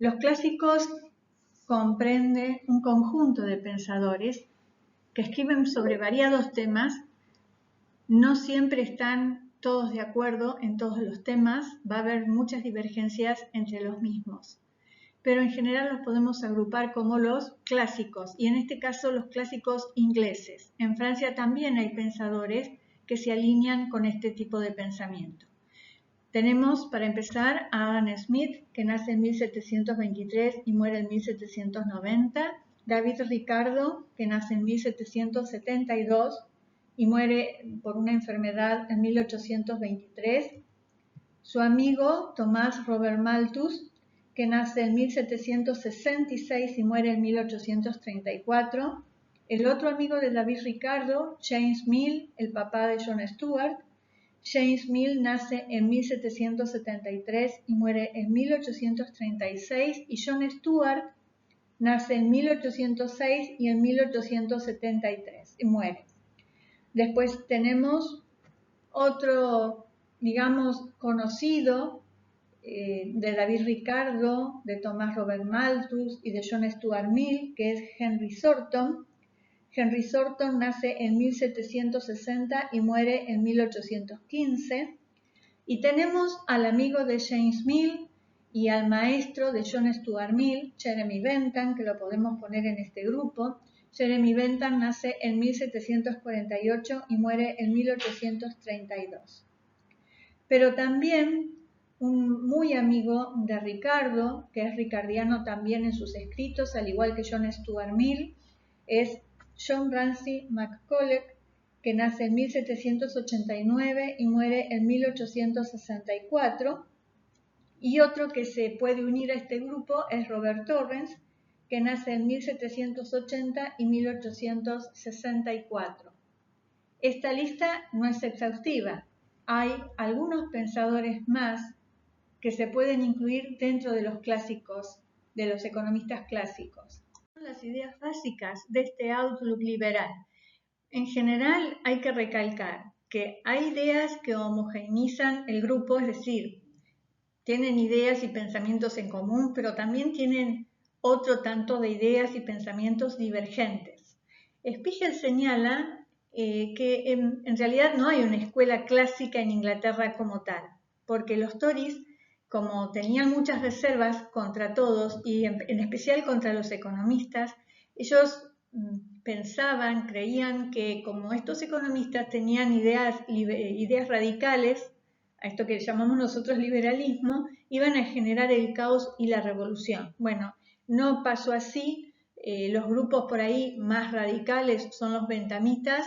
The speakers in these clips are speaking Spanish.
Los clásicos comprenden un conjunto de pensadores que escriben sobre variados temas. No siempre están todos de acuerdo en todos los temas, va a haber muchas divergencias entre los mismos, pero en general los podemos agrupar como los clásicos, y en este caso los clásicos ingleses. En Francia también hay pensadores que se alinean con este tipo de pensamiento. Tenemos, para empezar, a Adam Smith, que nace en 1723 y muere en 1790, David Ricardo, que nace en 1772 y muere por una enfermedad en 1823, su amigo Tomás Robert Malthus, que nace en 1766 y muere en 1834, el otro amigo de David Ricardo, James Mill, el papá de John Stuart. James Mill nace en 1773 y muere en 1836, y John Stuart nace en 1806 y en 1873 y muere. Después tenemos otro, digamos, conocido de David Ricardo, de Tomás Robert Malthus y de John Stuart Mill, que es Henry Thornton. Henry Thornton nace en 1760 y muere en 1815. Y tenemos al amigo de James Mill y al maestro de John Stuart Mill, Jeremy Bentham, que lo podemos poner en este grupo. Jeremy Bentham nace en 1748 y muere en 1832. Pero también un muy amigo de Ricardo, que es ricardiano también en sus escritos, al igual que John Stuart Mill, es John Ramsay MacCulloch, que nace en 1789 y muere en 1864. Y otro que se puede unir a este grupo es Robert Torrens, que nace en 1780 y 1864. Esta lista no es exhaustiva. Hay algunos pensadores más que se pueden incluir dentro de los clásicos, de los economistas clásicos. Son las ideas básicas de este outlook liberal. En general hay que recalcar que hay ideas que homogeneizan el grupo, es decir, tienen ideas y pensamientos en común, pero también tienen otro tanto de ideas y pensamientos divergentes. Spiegel señala que en realidad no hay una escuela clásica en Inglaterra como tal, porque los Tories, como tenían muchas reservas contra todos y en especial contra los economistas, ellos pensaban, creían que como estos economistas tenían ideas radicales, a esto que llamamos nosotros liberalismo, iban a generar el caos y la revolución. Bueno, no pasó así. Los grupos por ahí más radicales son los benthamitas,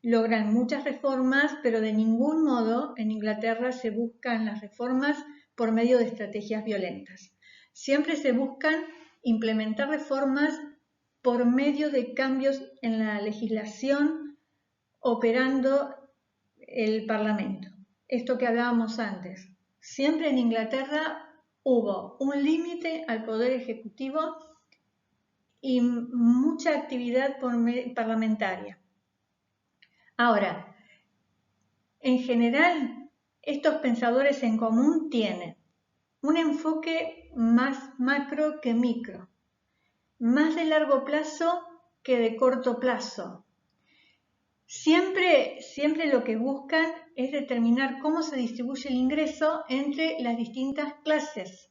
logran muchas reformas, pero de ningún modo en Inglaterra se buscan las reformas por medio de estrategias violentas. Siempre se buscan implementar reformas por medio de cambios en la legislación operando el Parlamento. Esto que hablábamos antes. Siempre en Inglaterra hubo un límite al poder ejecutivo y mucha actividad parlamentaria. Ahora, en general, estos pensadores en común tienen un enfoque más macro que micro, más de largo plazo que de corto plazo. Siempre lo que buscan es determinar cómo se distribuye el ingreso entre las distintas clases.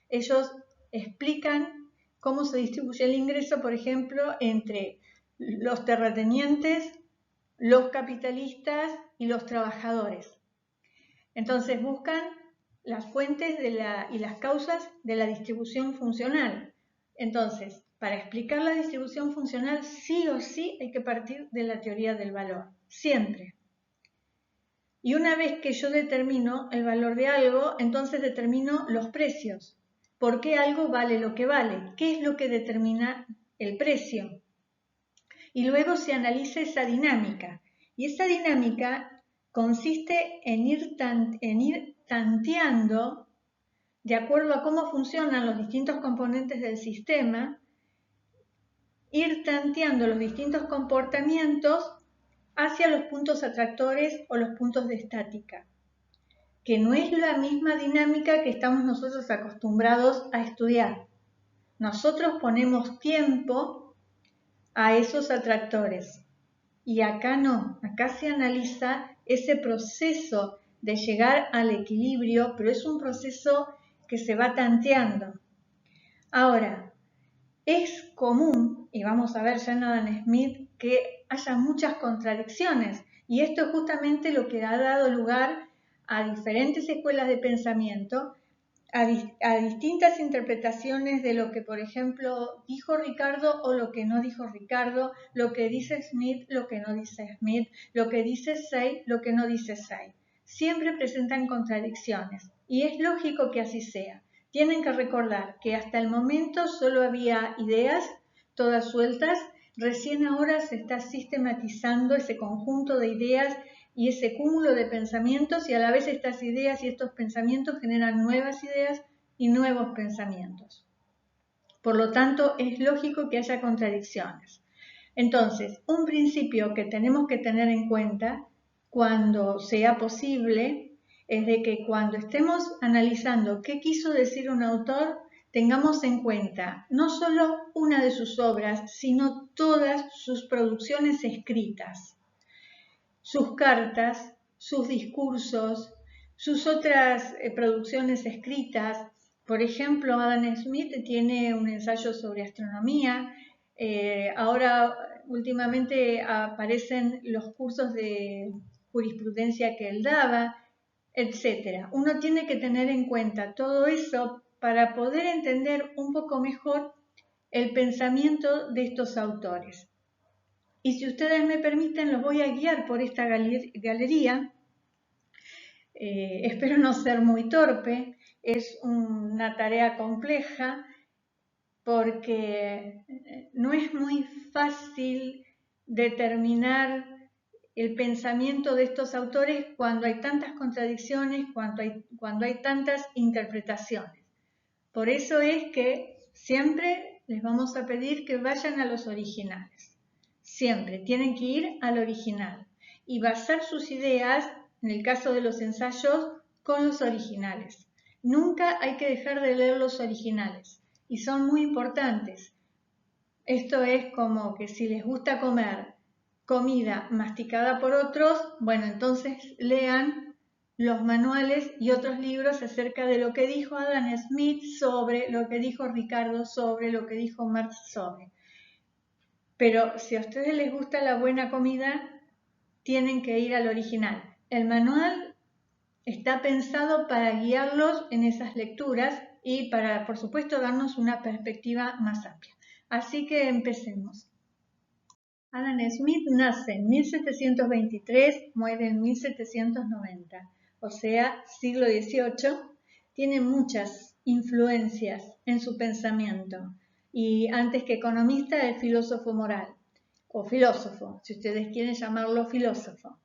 Ellos explican cómo se distribuye el ingreso, por ejemplo, entre los terratenientes, los capitalistas y los trabajadores. Entonces buscan las fuentes y las causas de la distribución funcional. Entonces, para explicar la distribución funcional, sí o sí hay que partir de la teoría del valor, siempre. Y una vez que yo determino el valor de algo, entonces determino los precios. ¿Por qué algo vale lo que vale? ¿Qué es lo que determina el precio? Y luego se analiza esa dinámica. Y esa dinámica consiste en ir tanteando, de acuerdo a cómo funcionan los distintos componentes del sistema, ir tanteando los distintos comportamientos hacia los puntos atractores o los puntos de estática, que no es la misma dinámica que estamos nosotros acostumbrados a estudiar. Nosotros ponemos tiempo a esos atractores y acá no, acá se analiza ese proceso de llegar al equilibrio, pero es un proceso que se va tanteando. Ahora, es común, y vamos a ver ya en Adam Smith, que haya muchas contradicciones, y esto es justamente lo que ha dado lugar a diferentes escuelas de pensamiento, a distintas interpretaciones de lo que, por ejemplo, dijo Ricardo o lo que no dijo Ricardo, lo que dice Smith, lo que no dice Smith, lo que dice Say, lo que no dice Say. Siempre presentan contradicciones, y es lógico que así sea. Tienen que recordar que hasta el momento solo había ideas, todas sueltas, recién ahora se está sistematizando ese conjunto de ideas y ese cúmulo de pensamientos, y a la vez estas ideas y estos pensamientos generan nuevas ideas y nuevos pensamientos. Por lo tanto, es lógico que haya contradicciones. Entonces, un principio que tenemos que tener en cuenta cuando sea posible es de que cuando estemos analizando qué quiso decir un autor, tengamos en cuenta no solo una de sus obras, sino todas sus producciones escritas, sus cartas, sus discursos, sus otras producciones escritas. Por ejemplo, Adam Smith tiene un ensayo sobre astronomía. Ahora, últimamente aparecen los cursos de jurisprudencia que él daba, etc. Uno tiene que tener en cuenta todo eso para poder entender un poco mejor el pensamiento de estos autores. Y si ustedes me permiten, los voy a guiar por esta galería. Espero no ser muy torpe, es una tarea compleja porque no es muy fácil determinar el pensamiento de estos autores cuando hay tantas contradicciones, cuando hay tantas interpretaciones. Por eso es que siempre les vamos a pedir que vayan a los originales. Siempre tienen que ir al original y basar sus ideas, en el caso de los ensayos, con los originales. Nunca hay que dejar de leer los originales y son muy importantes. Esto es como que si les gusta comer comida masticada por otros, bueno, entonces lean los manuales y otros libros acerca de lo que dijo Adam Smith sobre, lo que dijo Ricardo sobre, lo que dijo Marx sobre. Pero si a ustedes les gusta la buena comida, tienen que ir al original. El manual está pensado para guiarlos en esas lecturas y para, por supuesto, darnos una perspectiva más amplia. Así que empecemos. Adam Smith nace en 1723, muere en 1790, o sea, siglo XVIII. Tiene muchas influencias en su pensamiento y antes que economista es filósofo moral, o filósofo, si ustedes quieren llamarlo filósofo.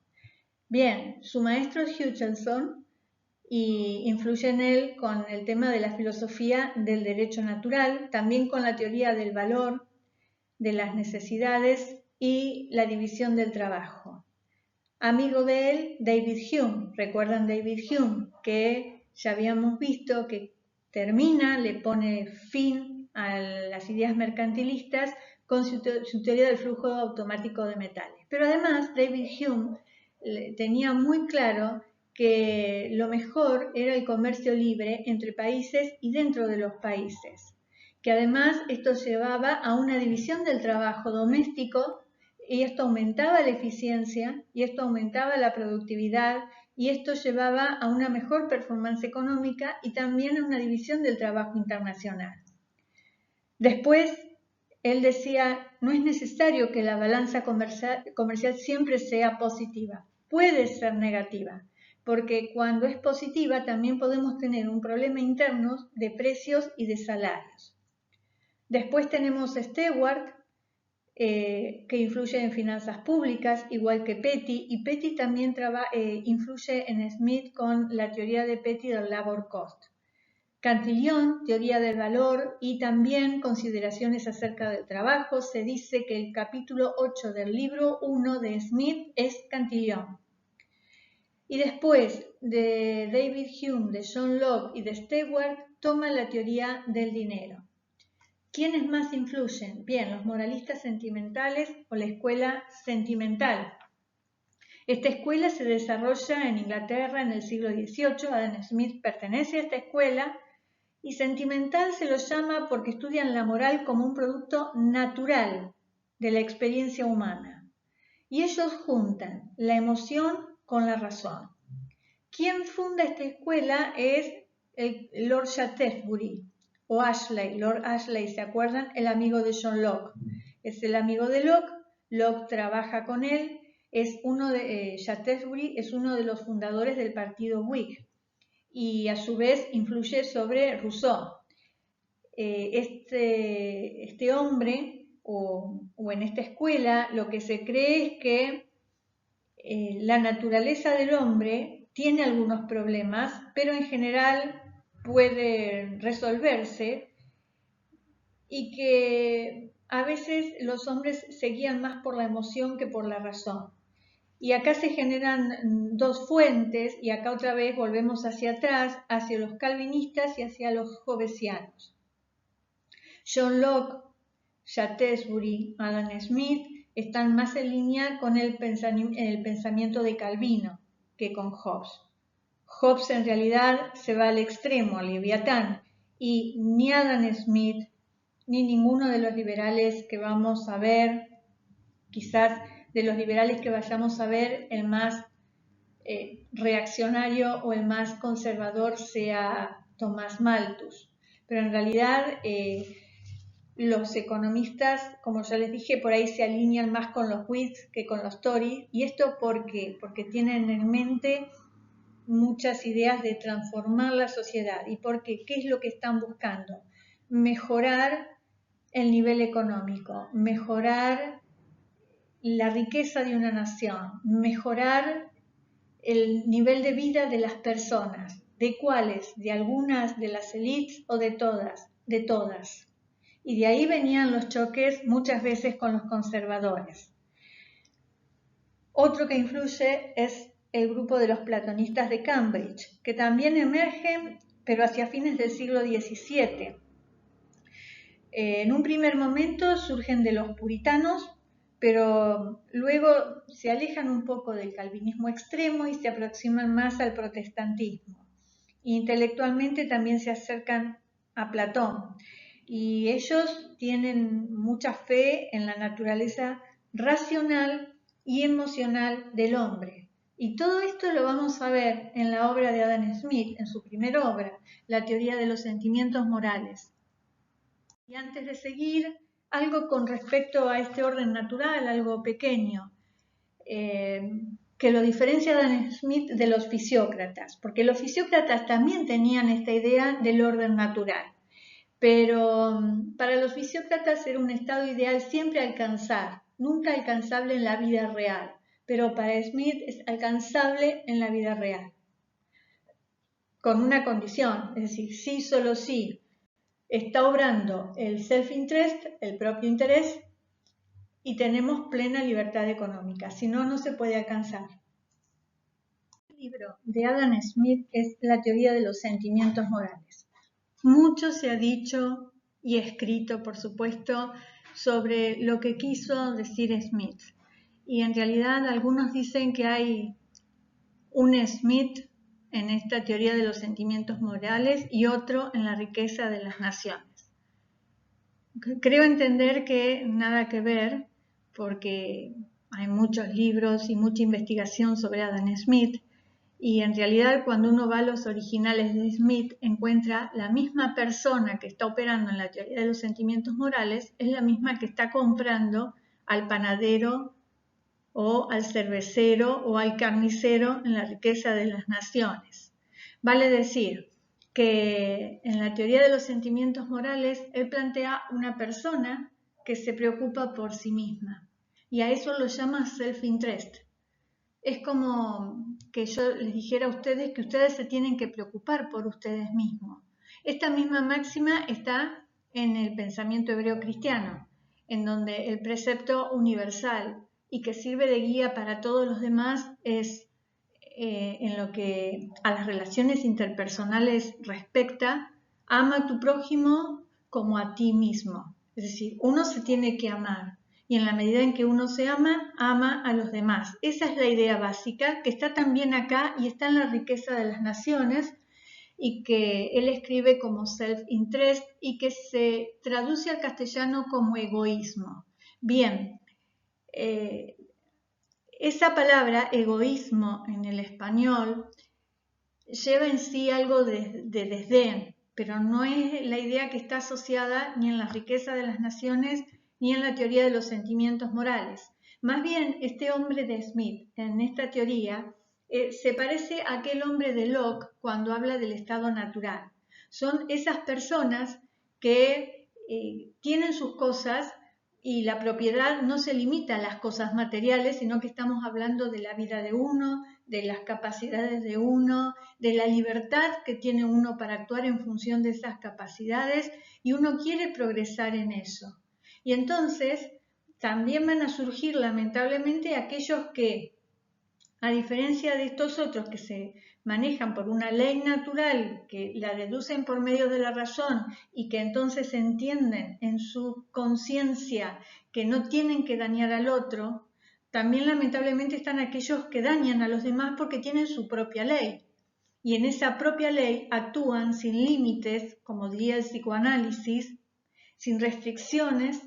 Bien, su maestro es Hutchinson y influye en él con el tema de la filosofía del derecho natural, también con la teoría del valor, de las necesidades y la división del trabajo. Amigo de él, David Hume. ¿Recuerdan David Hume? Que ya habíamos visto que termina, le pone fin a las ideas mercantilistas con su teoría del flujo automático de metales. Pero además, David Hume tenía muy claro que lo mejor era el comercio libre entre países y dentro de los países, que además esto llevaba a una división del trabajo doméstico y esto aumentaba la eficiencia y esto aumentaba la productividad y esto llevaba a una mejor performance económica y también a una división del trabajo internacional. Después, él decía, no es necesario que la balanza comercial siempre sea positiva, puede ser negativa, porque cuando es positiva también podemos tener un problema interno de precios y de salarios. Después tenemos a Stewart, que influye en finanzas públicas, igual que Petty, y Petty también influye en Smith con la teoría de Petty del labor cost. Cantillon, teoría del valor y también consideraciones acerca del trabajo. Se dice que el capítulo 8 del libro 1 de Smith es Cantillon. Y después de David Hume, de John Locke y de Stewart, toma la teoría del dinero. ¿Quiénes más influyen? Bien, los moralistas sentimentales o la escuela sentimental. Esta escuela se desarrolla en Inglaterra en el siglo XVIII. Adam Smith pertenece a esta escuela y sentimental se lo llama porque estudian la moral como un producto natural de la experiencia humana. Y ellos juntan la emoción con la razón. Quien funda esta escuela es el Lord Shaftesbury o Ashley. Lord Ashley, ¿se acuerdan? El amigo de John Locke. Es el amigo de Locke, Locke trabaja con él, Shaftesbury es uno de los fundadores del partido Whig y a su vez influye sobre Rousseau. Este hombre o en esta escuela lo que se cree es que la naturaleza del hombre tiene algunos problemas, pero en general puede resolverse y que a veces los hombres se guían más por la emoción que por la razón. Y acá se generan dos fuentes y acá otra vez volvemos hacia atrás, hacia los calvinistas y hacia los hobbesianos. John Locke, Shaftesbury, Adam Smith están más en línea con el pensamiento de Calvino que con Hobbes. Hobbes en realidad se va al extremo, al Leviatán, y ni Adam Smith ni ninguno de los liberales que vamos a ver, quizás de los liberales que vayamos a ver, el más reaccionario o el más conservador sea Tomás Malthus. Pero en realidad los economistas, como ya les dije, por ahí se alinean más con los Whigs que con los Tories. ¿Y esto por qué? Porque tienen en mente muchas ideas de transformar la sociedad. ¿Y por qué? ¿Qué es lo que están buscando? Mejorar el nivel económico, mejorar la riqueza de una nación, mejorar el nivel de vida de las personas. ¿De cuáles? De algunas, de las élites o de todas? De todas. Y de ahí venían los choques muchas veces con los conservadores. Otro que influye es el grupo de los platonistas de Cambridge, que también emergen, pero hacia fines del siglo XVII. En un primer momento surgen de los puritanos, pero luego se alejan un poco del calvinismo extremo y se aproximan más al protestantismo. Intelectualmente también se acercan a Platón y ellos tienen mucha fe en la naturaleza racional y emocional del hombre. Y todo esto lo vamos a ver en la obra de Adam Smith, en su primera obra, La teoría de los sentimientos morales. Y antes de seguir, algo con respecto a este orden natural, algo pequeño, que lo diferencia Adam Smith de los fisiócratas, porque los fisiócratas también tenían esta idea del orden natural, pero para los fisiócratas era un estado ideal siempre alcanzar, nunca alcanzable en la vida real, pero para Smith es alcanzable en la vida real, con una condición, es decir, sí, solo sí, está obrando el self-interest, el propio interés, y tenemos plena libertad económica, si no, no se puede alcanzar. El libro de Adam Smith es La teoría de los sentimientos morales. Mucho se ha dicho y escrito, por supuesto, sobre lo que quiso decir Smith. Y en realidad algunos dicen que hay un Smith en esta teoría de los sentimientos morales y otro en la riqueza de las naciones. Creo entender que nada que ver, porque hay muchos libros y mucha investigación sobre Adam Smith, y en realidad cuando uno va a los originales de Smith encuentra la misma persona que está operando en la teoría de los sentimientos morales, es la misma que está comprando al panadero o al cervecero o al carnicero en la riqueza de las naciones. Vale decir que en la teoría de los sentimientos morales él plantea una persona que se preocupa por sí misma y a eso lo llama self-interest. Es como que yo les dijera a ustedes que ustedes se tienen que preocupar por ustedes mismos. Esta misma máxima está en el pensamiento hebreo cristiano, en donde el precepto universal y que sirve de guía para todos los demás es en lo que a las relaciones interpersonales respecta, ama a tu prójimo como a ti mismo. Es decir, uno se tiene que amar y en la medida en que uno se ama, ama a los demás. Esa es la idea básica que está también acá y está en La riqueza de las naciones y que él escribe como self-interest y que se traduce al castellano como egoísmo. Bien, esa palabra egoísmo en el español lleva en sí algo de desdén, pero no es la idea que está asociada ni en La riqueza de las naciones ni en la teoría de los sentimientos morales. Más bien, este hombre de Smith, en esta teoría, se parece a aquel hombre de Locke cuando habla del estado natural. Son esas personas que tienen sus cosas y la propiedad no se limita a las cosas materiales, sino que estamos hablando de la vida de uno, de las capacidades de uno, de la libertad que tiene uno para actuar en función de esas capacidades y uno quiere progresar en eso. Y entonces también van a surgir lamentablemente aquellos que, a diferencia de estos otros que se manejan por una ley natural, que la deducen por medio de la razón y que entonces entienden en su conciencia que no tienen que dañar al otro, también lamentablemente están aquellos que dañan a los demás porque tienen su propia ley. Y en esa propia ley actúan sin límites, como diría el psicoanálisis, sin restricciones,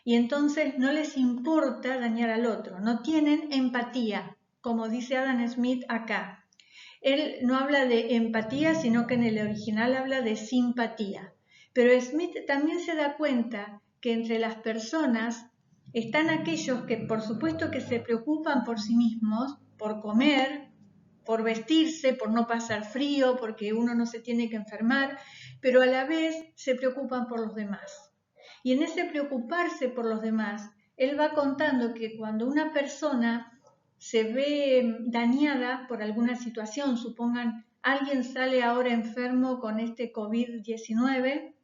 y entonces no les importa dañar al otro, no tienen empatía, como dice Adam Smith acá. Él no habla de empatía, sino que en el original habla de simpatía. Pero Smith también se da cuenta que entre las personas están aquellos que por supuesto que se preocupan por sí mismos, por comer, por vestirse, por no pasar frío, porque uno no se tiene que enfermar, pero a la vez se preocupan por los demás. Y en ese preocuparse por los demás, él va contando que cuando una persona se ve dañada por alguna situación, supongan alguien sale ahora enfermo con este COVID-19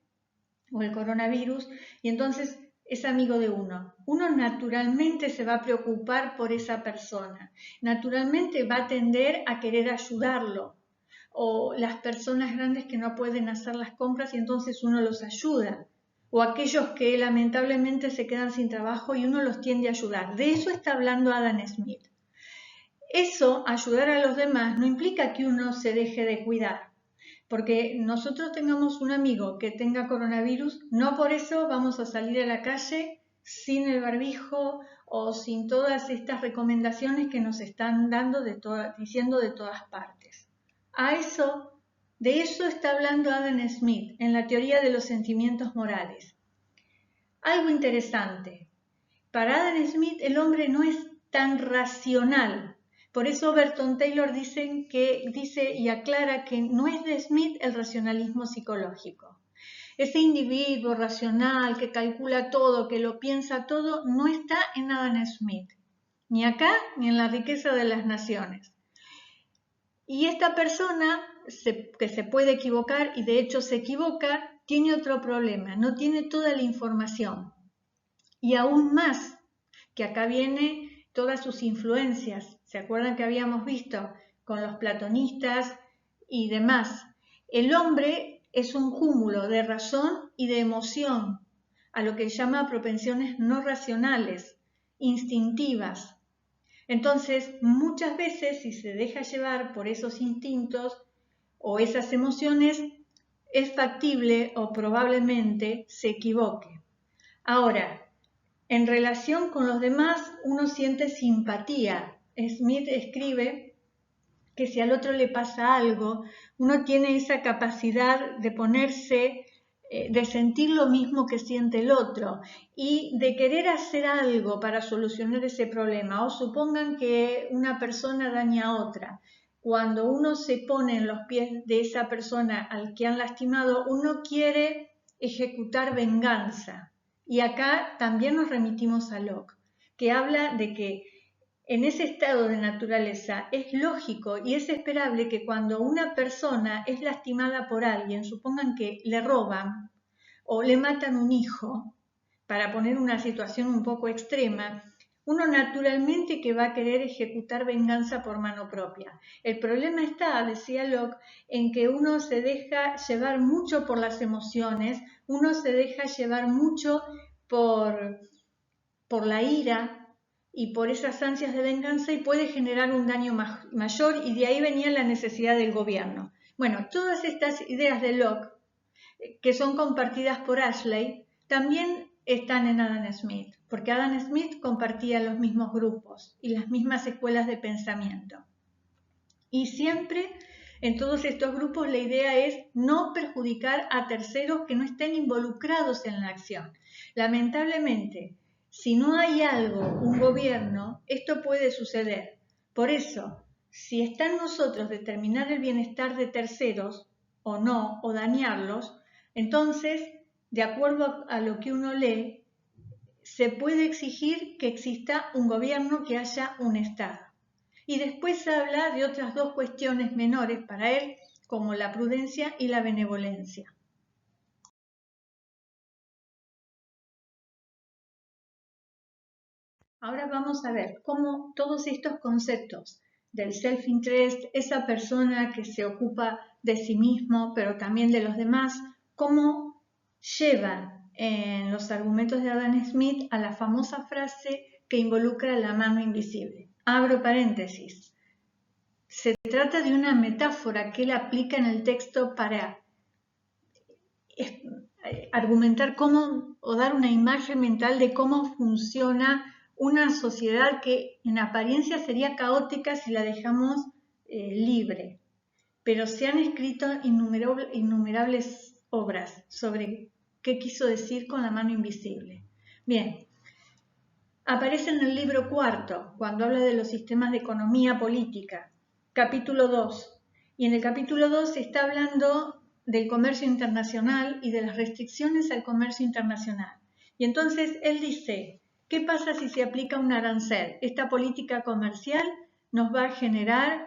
o el coronavirus, y entonces es amigo de uno. Uno naturalmente se va a preocupar por esa persona, naturalmente va a tender a querer ayudarlo, o las personas grandes que no pueden hacer las compras y entonces uno los ayuda, o aquellos que lamentablemente se quedan sin trabajo y uno los tiende a ayudar. De eso está hablando Adam Smith. Eso, ayudar a los demás, no implica que uno se deje de cuidar. Porque nosotros tengamos un amigo que tenga coronavirus, no por eso vamos a salir a la calle sin el barbijo o sin todas estas recomendaciones que nos están dando diciendo de todas partes. De eso está hablando Adam Smith en la teoría de los sentimientos morales. Algo interesante. Para Adam Smith el hombre no es tan racional. Por eso Overton Taylor dice y aclara que no es de Smith el racionalismo psicológico. Ese individuo racional que calcula todo, que lo piensa todo, no está en Adam Smith, ni acá ni en La riqueza de las naciones. Y esta persona que se puede equivocar, y de hecho se equivoca, tiene otro problema, no tiene toda la información. Y aún más, que acá viene todas sus influencias. ¿Se acuerdan que habíamos visto con los platonistas y demás? El hombre es un cúmulo de razón y de emoción, a lo que llama propensiones no racionales, instintivas. Entonces, muchas veces, si se deja llevar por esos instintos o esas emociones, es factible o probablemente se equivoque. Ahora, en relación con los demás, uno siente simpatía. Smith escribe que si al otro le pasa algo, uno tiene esa capacidad de ponerse, de sentir lo mismo que siente el otro y de querer hacer algo para solucionar ese problema. O supongan que una persona daña a otra. Cuando uno se pone en los pies de esa persona al que han lastimado, uno quiere ejecutar venganza. Y acá también nos remitimos a Locke, que habla de que en ese estado de naturaleza es lógico y es esperable que cuando una persona es lastimada por alguien, supongan que le roban o le matan un hijo, para poner una situación un poco extrema, Uno naturalmente que va a querer ejecutar venganza por mano propia. El problema está, decía Locke, en que uno se deja llevar mucho por las emociones, uno se deja llevar mucho por la ira y por esas ansias de venganza y puede generar un daño mayor, y de ahí venía la necesidad del gobierno. Bueno, todas estas ideas de Locke, que son compartidas por Ashley, también están en Adam Smith, porque Adam Smith compartía los mismos grupos y las mismas escuelas de pensamiento. Y siempre en todos estos grupos la idea es no perjudicar a terceros que no estén involucrados en la acción. Lamentablemente, si no hay algo, un gobierno, esto puede suceder. Por eso, si está en nosotros determinar el bienestar de terceros o no, o dañarlos, entonces, de acuerdo a lo que uno lee, se puede exigir que exista un gobierno, que haya un Estado. Y después habla de otras dos cuestiones menores para él, como la prudencia y la benevolencia. Ahora vamos a ver cómo todos estos conceptos del self-interest, esa persona que se ocupa de sí mismo, pero también de los demás, cómo lleva en los argumentos de Adam Smith a la famosa frase que involucra la mano invisible. Abro paréntesis. Se trata de una metáfora que él aplica en el texto para argumentar cómo, o dar una imagen mental de cómo funciona una sociedad que en apariencia sería caótica si la dejamos libre. Pero se han escrito innumerables obras sobre qué quiso decir con la mano invisible. Bien, aparece en el libro cuarto, cuando habla de los sistemas de economía política, capítulo 2. Y en el capítulo 2 se está hablando del comercio internacional y de las restricciones al comercio internacional. Y entonces él dice, ¿qué pasa si se aplica un arancel? Esta política comercial nos va a generar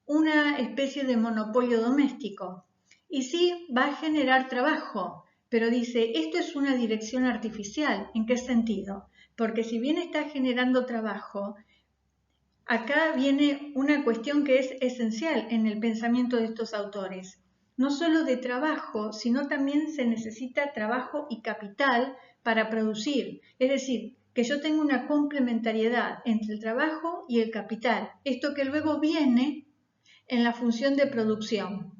una especie de monopolio doméstico. Y sí, va a generar trabajo, pero dice, esto es una dirección artificial. ¿En qué sentido? Porque si bien está generando trabajo, acá viene una cuestión que es esencial en el pensamiento de estos autores. No solo de trabajo, sino también se necesita trabajo y capital para producir. Es decir, que yo tengo una complementariedad entre el trabajo y el capital. Esto que luego viene en la función de producción.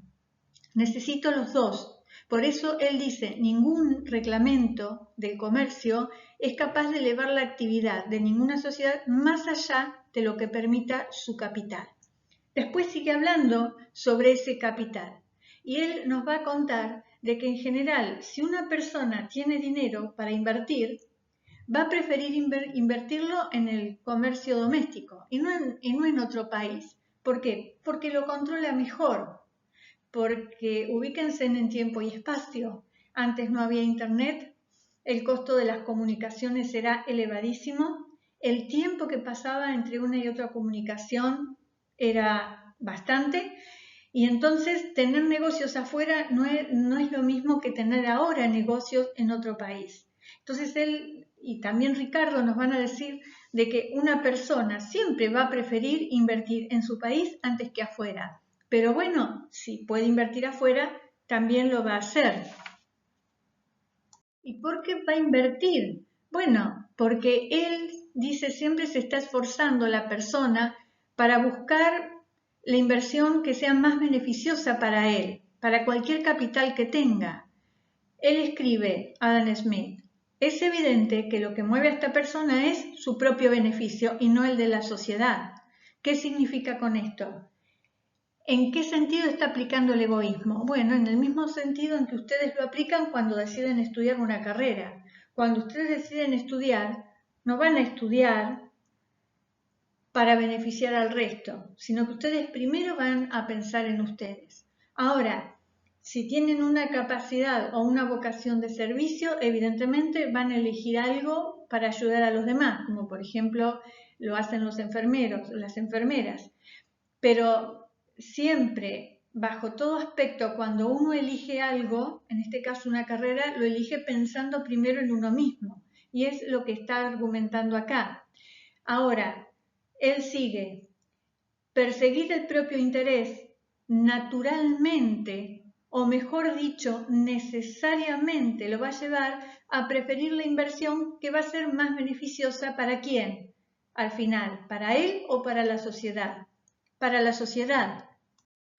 Necesito los dos. Por eso él dice, ningún reglamento del comercio es capaz de elevar la actividad de ninguna sociedad más allá de lo que permita su capital. Después sigue hablando sobre ese capital y él nos va a contar de que en general, si una persona tiene dinero para invertir, va a preferir invertirlo en el comercio doméstico y no en otro país. ¿Por qué? Porque lo controla mejor, porque ubíquense en tiempo y espacio. Antes no había internet, el costo de las comunicaciones era elevadísimo, el tiempo que pasaba entre una y otra comunicación era bastante, y entonces tener negocios afuera no es lo mismo que tener ahora negocios en otro país. Entonces él y también Ricardo nos van a decir de que una persona siempre va a preferir invertir en su país antes que afuera. Pero bueno, si puede invertir afuera, también lo va a hacer. ¿Y por qué va a invertir? Bueno, porque él dice siempre se está esforzando la persona para buscar la inversión que sea más beneficiosa para él, para cualquier capital que tenga. Él escribe, Adam Smith, es evidente que lo que mueve a esta persona es su propio beneficio y no el de la sociedad. ¿Qué significa con esto? ¿En qué sentido está aplicando el egoísmo? Bueno, en el mismo sentido en que ustedes lo aplican cuando deciden estudiar una carrera. Cuando ustedes deciden estudiar, no van a estudiar para beneficiar al resto, sino que ustedes primero van a pensar en ustedes. Ahora, si tienen una capacidad o una vocación de servicio, evidentemente van a elegir algo para ayudar a los demás, como por ejemplo lo hacen los enfermeros, las enfermeras. Pero siempre, bajo todo aspecto, cuando uno elige algo, en este caso una carrera, lo elige pensando primero en uno mismo. Y es lo que está argumentando acá. Ahora, él sigue, perseguir el propio interés naturalmente, o mejor dicho, necesariamente lo va a llevar a preferir la inversión que va a ser más beneficiosa para quién, al final, para él o para la sociedad. Para la sociedad.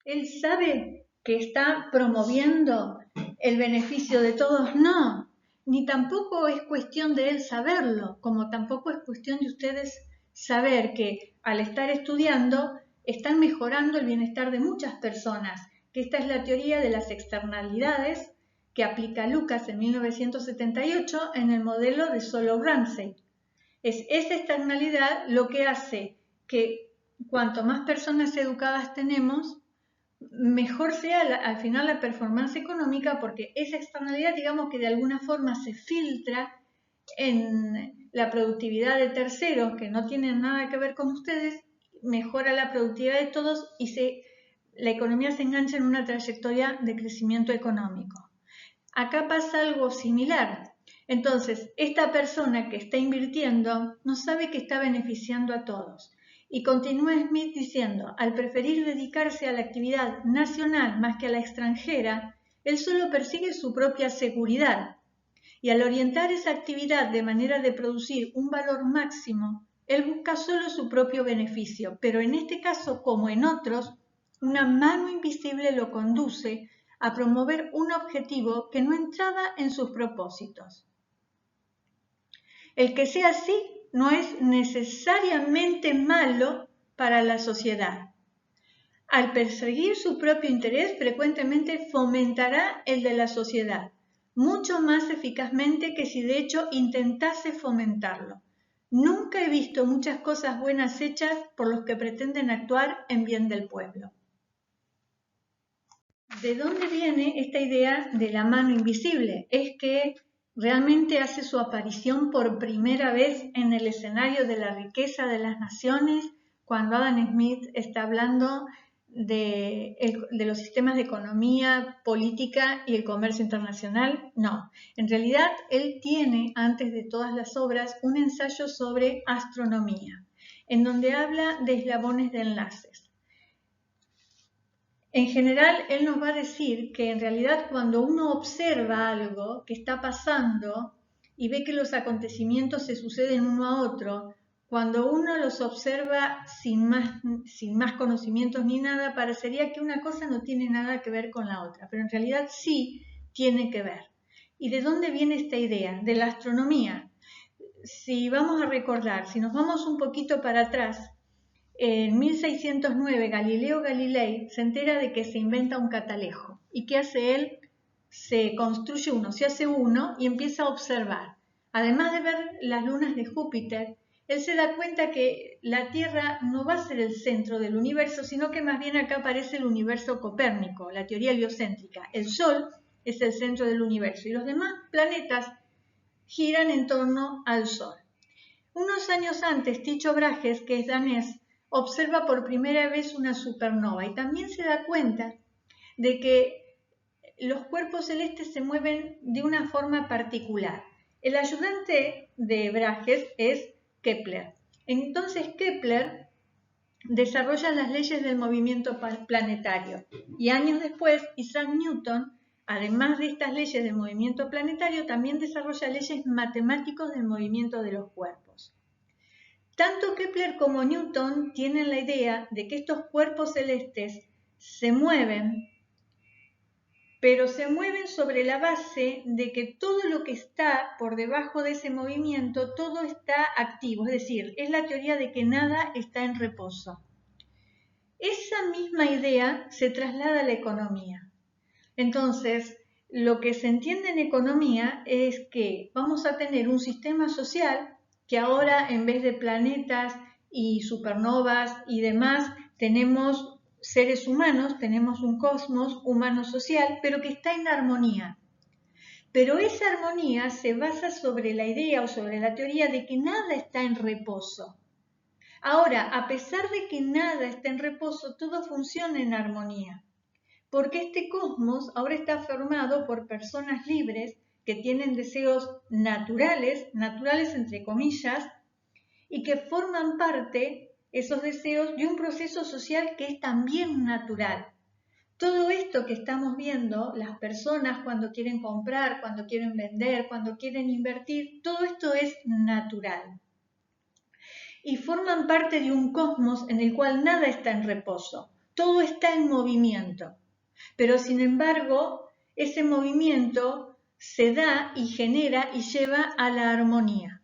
¿Él sabe que está promoviendo el beneficio de todos? No, ni tampoco es cuestión de él saberlo, como tampoco es cuestión de ustedes saber que al estar estudiando están mejorando el bienestar de muchas personas, que esta es la teoría de las externalidades que aplica Lucas en 1978 en el modelo de Solow-Ramsey. Es esa externalidad lo que hace que cuanto más personas educadas tenemos, mejor sea al final la performance económica, porque esa externalidad, digamos que de alguna forma se filtra en la productividad de terceros que no tienen nada que ver con ustedes, mejora la productividad de todos y la economía se engancha en una trayectoria de crecimiento económico. Acá pasa algo similar. Entonces, esta persona que está invirtiendo no sabe que está beneficiando a todos. Y continúa Smith diciendo, al preferir dedicarse a la actividad nacional más que a la extranjera, él solo persigue su propia seguridad. Y al orientar esa actividad de manera de producir un valor máximo, él busca solo su propio beneficio. Pero en este caso, como en otros, una mano invisible lo conduce a promover un objetivo que no entraba en sus propósitos. El que sea así no es necesariamente malo para la sociedad. Al perseguir su propio interés, frecuentemente fomentará el de la sociedad, mucho más eficazmente que si de hecho intentase fomentarlo. Nunca he visto muchas cosas buenas hechas por los que pretenden actuar en bien del pueblo. ¿De dónde viene esta idea de la mano invisible? Es que realmente hace su aparición por primera vez en el escenario de la riqueza de las naciones, cuando Adam Smith está hablando de los sistemas de economía, política y el comercio internacional. No, en realidad él tiene, antes de todas las obras, un ensayo sobre astronomía, en donde habla de eslabones de enlaces. En general, él nos va a decir que en realidad cuando uno observa algo que está pasando y ve que los acontecimientos se suceden uno a otro, cuando uno los observa sin más conocimientos ni nada, parecería que una cosa no tiene nada que ver con la otra, pero en realidad sí tiene que ver. ¿Y de dónde viene esta idea? De la astronomía. Si vamos a recordar, si nos vamos un poquito para atrás, en 1609 Galileo Galilei se entera de que se inventa un catalejo. ¿Y qué hace él? Se construye uno, se hace uno y empieza a observar. Además de ver las lunas de Júpiter, él se da cuenta que la Tierra no va a ser el centro del universo, sino que más bien acá aparece el universo copérnico, la teoría heliocéntrica. El Sol es el centro del universo y los demás planetas giran en torno al Sol. Unos años antes, Tycho Brahe, que es danés, observa por primera vez una supernova y también se da cuenta de que los cuerpos celestes se mueven de una forma particular. El ayudante de Brahe es Kepler. Entonces Kepler desarrolla las leyes del movimiento planetario y años después Isaac Newton, además de estas leyes del movimiento planetario, también desarrolla leyes matemáticas del movimiento de los cuerpos. Tanto Kepler como Newton tienen la idea de que estos cuerpos celestes se mueven, pero se mueven sobre la base de que todo lo que está por debajo de ese movimiento, todo está activo, es decir, es la teoría de que nada está en reposo. Esa misma idea se traslada a la economía. Entonces, lo que se entiende en economía es que vamos a tener un sistema social que ahora en vez de planetas y supernovas y demás, tenemos seres humanos, tenemos un cosmos humano social, pero que está en armonía. Pero esa armonía se basa sobre la idea o sobre la teoría de que nada está en reposo. Ahora, a pesar de que nada está en reposo, todo funciona en armonía. Porque este cosmos ahora está formado por personas libres que tienen deseos naturales entre comillas, y que forman parte, esos deseos, de un proceso social que es también natural. Todo esto que estamos viendo, las personas cuando quieren comprar, cuando quieren vender, cuando quieren invertir, todo esto es natural. Y forman parte de un cosmos en el cual nada está en reposo, todo está en movimiento. Pero sin embargo, ese movimiento se da y genera y lleva a la armonía.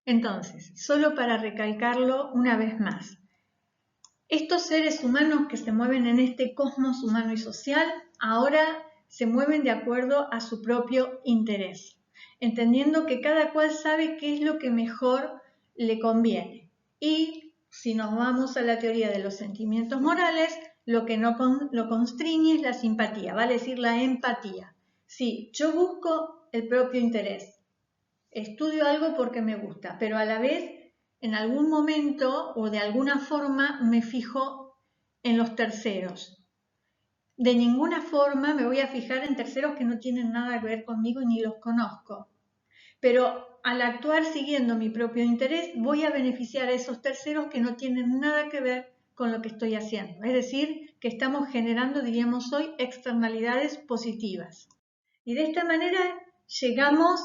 Entonces, solo para recalcarlo una vez más, estos seres humanos que se mueven en este cosmos humano y social, ahora se mueven de acuerdo a su propio interés, entendiendo que cada cual sabe qué es lo que mejor le conviene. Y si nos vamos a la teoría de los sentimientos morales, lo que no lo constriñe es la simpatía, vale decir la empatía. Sí, yo busco el propio interés, estudio algo porque me gusta, pero a la vez en algún momento o de alguna forma me fijo en los terceros. De ninguna forma me voy a fijar en terceros que no tienen nada que ver conmigo y ni los conozco. Pero al actuar siguiendo mi propio interés, voy a beneficiar a esos terceros que no tienen nada que ver con lo que estoy haciendo. Es decir, que estamos generando, diríamos hoy, externalidades positivas. Y de esta manera llegamos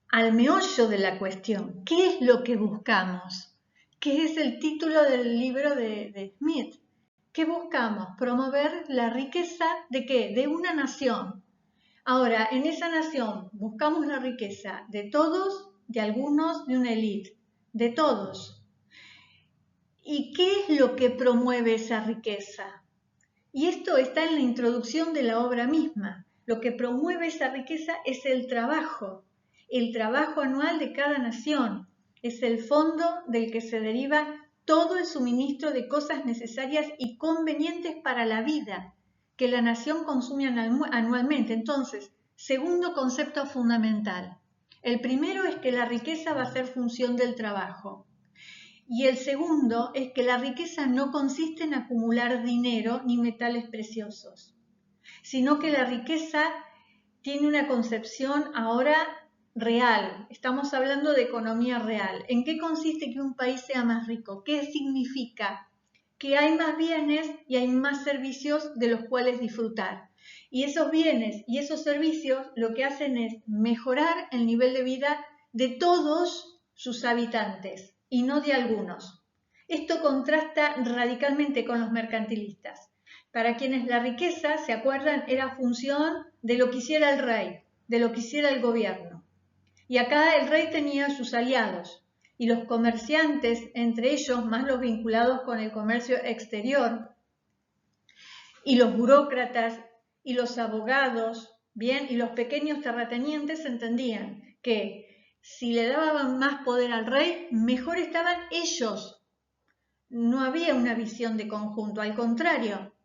al meollo de la cuestión. ¿Qué es lo que buscamos? ¿Qué es el título del libro de Smith? ¿Qué buscamos? Promover la riqueza ¿de qué? De una nación. Ahora, en esa nación buscamos la riqueza de todos, de algunos, de una élite, de todos. ¿Y qué es lo que promueve esa riqueza? Y esto está en la introducción de la obra misma. Lo que promueve esa riqueza es el trabajo anual de cada nación. Es el fondo del que se deriva todo el suministro de cosas necesarias y convenientes para la vida que la nación consume anualmente. Entonces, segundo concepto fundamental. El primero es que la riqueza va a ser función del trabajo. Y el segundo es que la riqueza no consiste en acumular dinero ni metales preciosos, sino que la riqueza tiene una concepción ahora real. Estamos hablando de economía real. ¿En qué consiste que un país sea más rico? ¿Qué significa? Que hay más bienes y hay más servicios de los cuales disfrutar. Y esos bienes y esos servicios lo que hacen es mejorar el nivel de vida de todos sus habitantes y no de algunos. Esto contrasta radicalmente con los mercantilistas, para quienes la riqueza, ¿se acuerdan?, era función de lo que hiciera el rey, de lo que hiciera el gobierno. Y acá el rey tenía sus aliados, y los comerciantes, entre ellos más los vinculados con el comercio exterior, y los burócratas, y los abogados, bien, y los pequeños terratenientes entendían que si le daban más poder al rey, mejor estaban ellos. No había una visión de conjunto, al contrario,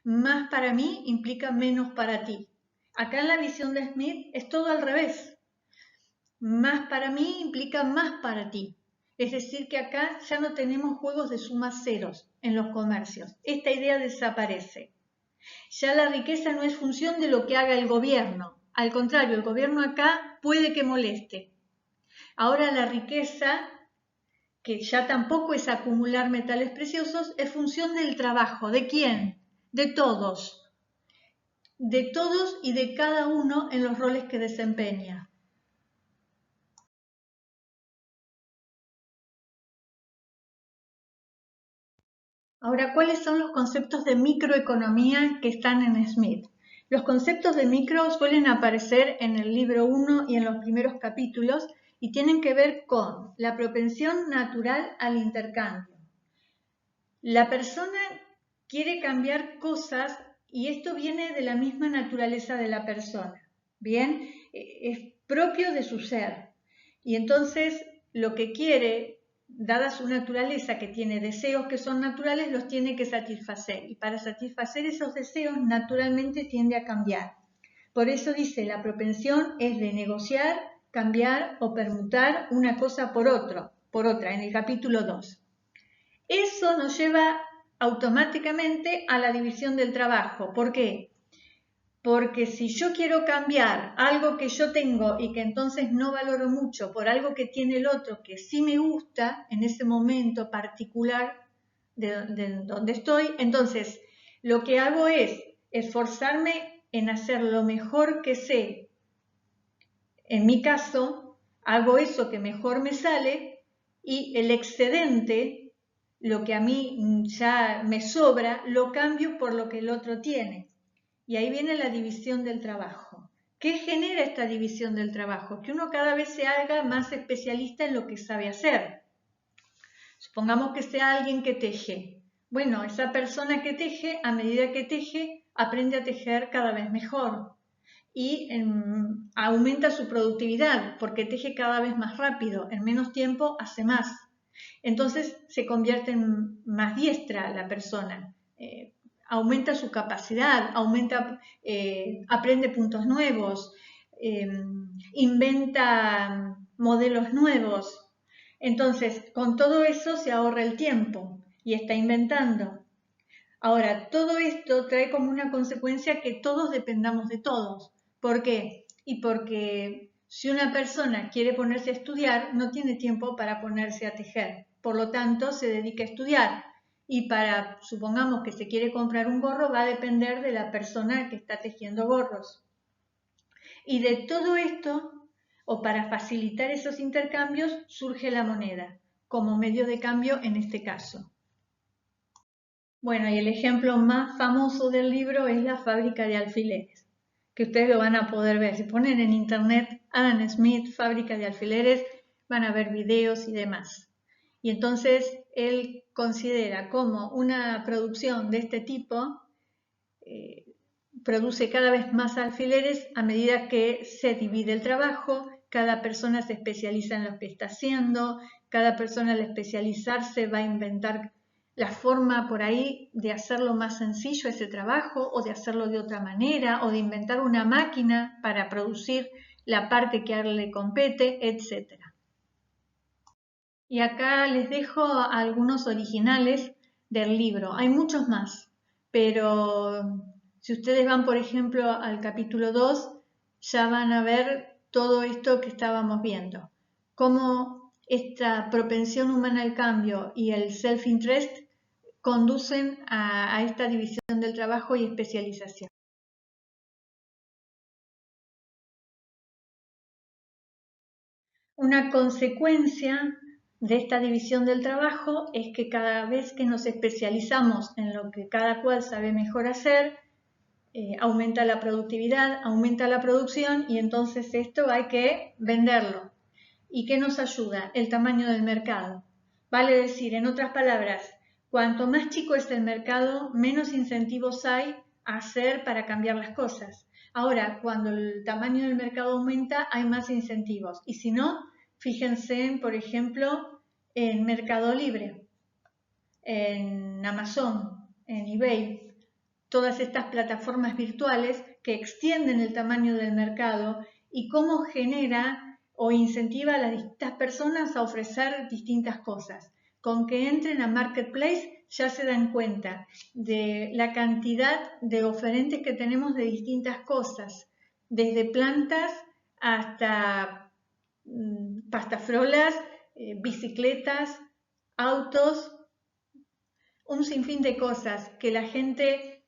más para mí implica menos para ti. Acá en la visión de Smith es todo al revés. Más para mí implica más para ti. Es decir, que acá ya no tenemos juegos de sumas ceros en los comercios. Esta idea desaparece. Ya la riqueza no es función de lo que haga el gobierno. Al contrario, el gobierno acá puede que moleste. Ahora la riqueza, que ya tampoco es acumular metales preciosos, es función del trabajo. ¿De quién? De todos. De todos y de cada uno en los roles que desempeña. Ahora, ¿cuáles son los conceptos de microeconomía que están en Smith? Los conceptos de micro suelen aparecer en el libro 1 y en los primeros capítulos y tienen que ver con la propensión natural al intercambio. La persona quiere cambiar cosas y esto viene de la misma naturaleza de la persona, ¿bien? Es propio de su ser. Y entonces lo que quiere, dada su naturaleza, que tiene deseos que son naturales, los tiene que satisfacer. Y para satisfacer esos deseos, naturalmente tiende a cambiar. Por eso dice, la propensión es de negociar, cambiar o permutar una cosa por otra, en el capítulo 2. Eso nos lleva automáticamente a la división del trabajo. ¿Por qué? Porque si yo quiero cambiar algo que yo tengo y que entonces no valoro mucho por algo que tiene el otro que sí me gusta en ese momento particular de donde estoy, entonces lo que hago es esforzarme en hacer lo mejor que sé. En mi caso, hago eso que mejor me sale y el excedente, lo que a mí ya me sobra, lo cambio por lo que el otro tiene. Y ahí viene la división del trabajo. ¿Qué genera esta división del trabajo? Que uno cada vez se haga más especialista en lo que sabe hacer. Supongamos que sea alguien que teje. Bueno, esa persona que teje, a medida que teje, aprende a tejer cada vez mejor y aumenta su productividad porque teje cada vez más rápido, en menos tiempo hace más. Entonces se convierte en más diestra la persona. Aumenta su capacidad, aprende puntos nuevos, inventa modelos nuevos. Entonces, con todo eso se ahorra el tiempo y está inventando. Ahora, todo esto trae como una consecuencia que todos dependamos de todos. ¿Por qué? Y porque si una persona quiere ponerse a estudiar, no tiene tiempo para ponerse a tejer. Por lo tanto, se dedica a estudiar. Y supongamos que se quiere comprar un gorro, va a depender de la persona que está tejiendo gorros. Y de todo esto, o para facilitar esos intercambios, surge la moneda, como medio de cambio en este caso. Bueno, y el ejemplo más famoso del libro es la fábrica de alfileres, que ustedes lo van a poder ver. Si ponen en internet Adam Smith, fábrica de alfileres, van a ver videos y demás. Y entonces él considera como una producción de este tipo produce cada vez más alfileres a medida que se divide el trabajo, cada persona se especializa en lo que está haciendo, cada persona al especializarse va a inventar la forma por ahí de hacerlo más sencillo ese trabajo o de hacerlo de otra manera o de inventar una máquina para producir la parte que a él le compete, etc. Y acá les dejo algunos originales del libro. Hay muchos más, pero si ustedes van, por ejemplo, al capítulo 2, ya van a ver todo esto que estábamos viendo. Cómo esta propensión humana al cambio y el self-interest conducen a esta división del trabajo y especialización. Una consecuencia de esta división del trabajo es que cada vez que nos especializamos en lo que cada cual sabe mejor hacer, aumenta la productividad, aumenta la producción y entonces esto hay que venderlo. ¿Y qué nos ayuda? El tamaño del mercado. Vale decir, en otras palabras, cuanto más chico es el mercado, menos incentivos hay a hacer para cambiar las cosas. Ahora, cuando el tamaño del mercado aumenta, hay más incentivos. Y si no, fíjense, por ejemplo, en Mercado Libre, en Amazon, en eBay, todas estas plataformas virtuales que extienden el tamaño del mercado y cómo genera o incentiva a las distintas personas a ofrecer distintas cosas. Con que entren a Marketplace ya se dan cuenta de la cantidad de oferentes que tenemos de distintas cosas, desde plantas hasta pastafrolas, bicicletas, autos, un sinfín de cosas que la gente,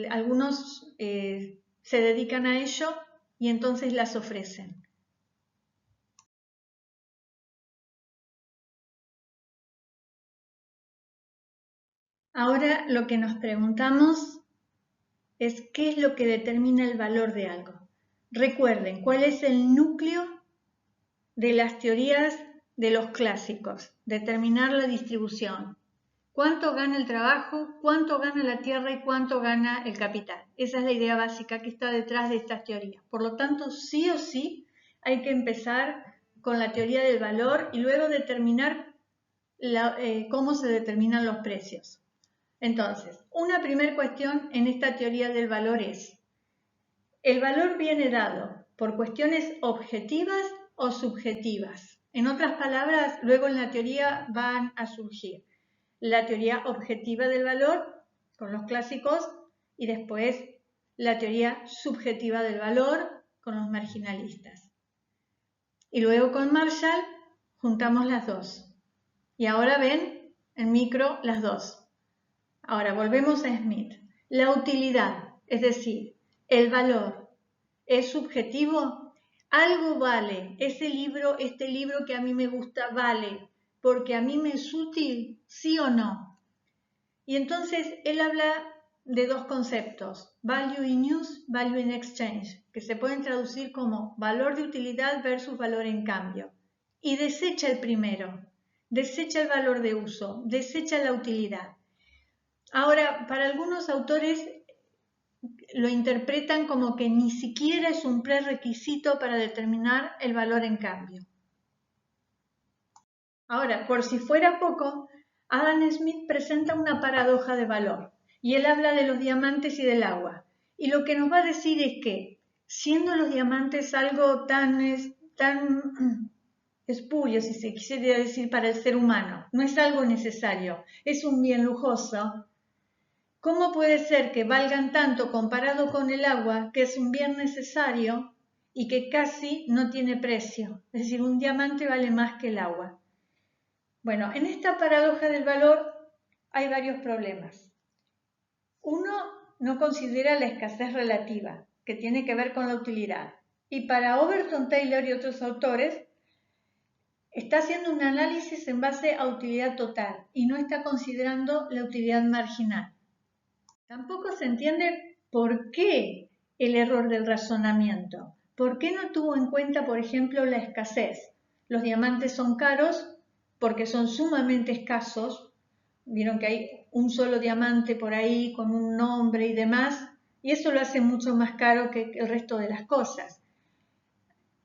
algunos se dedican a ello y entonces las ofrecen. Ahora lo que nos preguntamos es qué es lo que determina el valor de algo. Recuerden, ¿cuál es el núcleo de las teorías de los clásicos? Determinar la distribución. ¿Cuánto gana el trabajo? ¿Cuánto gana la tierra? ¿Y cuánto gana el capital? Esa es la idea básica que está detrás de estas teorías. Por lo tanto, sí o sí hay que empezar con la teoría del valor y luego determinar cómo se determinan los precios. Entonces, una primera cuestión en esta teoría del valor es, ¿el valor viene dado por cuestiones objetivas o subjetivas? En otras palabras, luego en la teoría van a surgir la teoría objetiva del valor con los clásicos y después la teoría subjetiva del valor con los marginalistas. Y luego con Marshall juntamos las dos. Y ahora ven en micro las dos. Ahora volvemos a Smith. La utilidad, es decir, el valor, ¿es subjetivo? Algo vale. Este libro que a mí me gusta vale porque a mí me es útil, ¿sí o no? Y entonces él habla de dos conceptos, value in use, value in exchange, que se pueden traducir como valor de utilidad versus valor en cambio. Y desecha el primero, desecha el valor de uso, desecha la utilidad. Ahora, para algunos autores lo interpretan como que ni siquiera es un prerequisito para determinar el valor en cambio. Ahora, por si fuera poco, Adam Smith presenta una paradoja de valor y él habla de los diamantes y del agua. Y lo que nos va a decir es que, siendo los diamantes algo tan espurio, si se quisiera decir, para el ser humano, no es algo necesario, es un bien lujoso, ¿cómo puede ser que valgan tanto comparado con el agua, que es un bien necesario y que casi no tiene precio? Es decir, un diamante vale más que el agua. Bueno, en esta paradoja del valor hay varios problemas. Uno no considera la escasez relativa, que tiene que ver con la utilidad. Y para Overton Taylor y otros autores, está haciendo un análisis en base a utilidad total y no está considerando la utilidad marginal. Tampoco se entiende por qué el error del razonamiento. ¿Por qué no tuvo en cuenta, por ejemplo, la escasez? Los diamantes son caros porque son sumamente escasos. Vieron que hay un solo diamante por ahí con un nombre y demás, y eso lo hace mucho más caro que el resto de las cosas.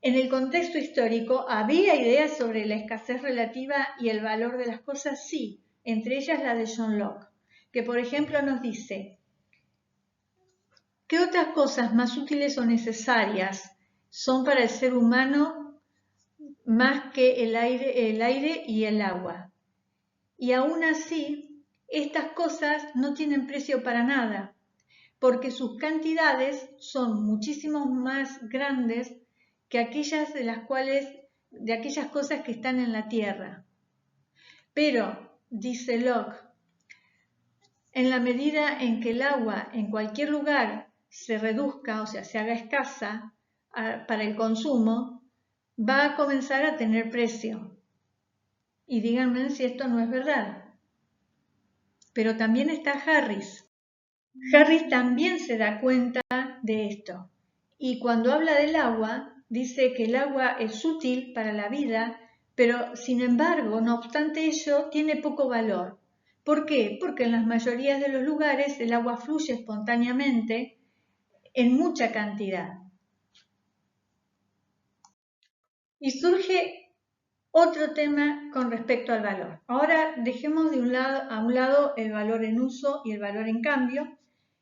En el contexto histórico, ¿había ideas sobre la escasez relativa y el valor de las cosas? Sí, entre ellas la de John Locke, que por ejemplo nos dice: ¿qué otras cosas más útiles o necesarias son para el ser humano más que el aire y el agua? Y aún así, estas cosas no tienen precio para nada, porque sus cantidades son muchísimo más grandes que aquellas de aquellas cosas que están en la tierra. Pero, dice Locke, en la medida en que el agua en cualquier lugar se reduzca, o sea, se haga escasa para el consumo, va a comenzar a tener precio. Y díganme si esto no es verdad. Pero también está Harris. Harris también se da cuenta de esto. Y cuando habla del agua, dice que el agua es útil para la vida, pero sin embargo, no obstante ello, tiene poco valor. ¿Por qué? Porque en las mayorías de los lugares el agua fluye espontáneamente en mucha cantidad. Y surge otro tema con respecto al valor. Ahora dejemos a un lado el valor en uso y el valor en cambio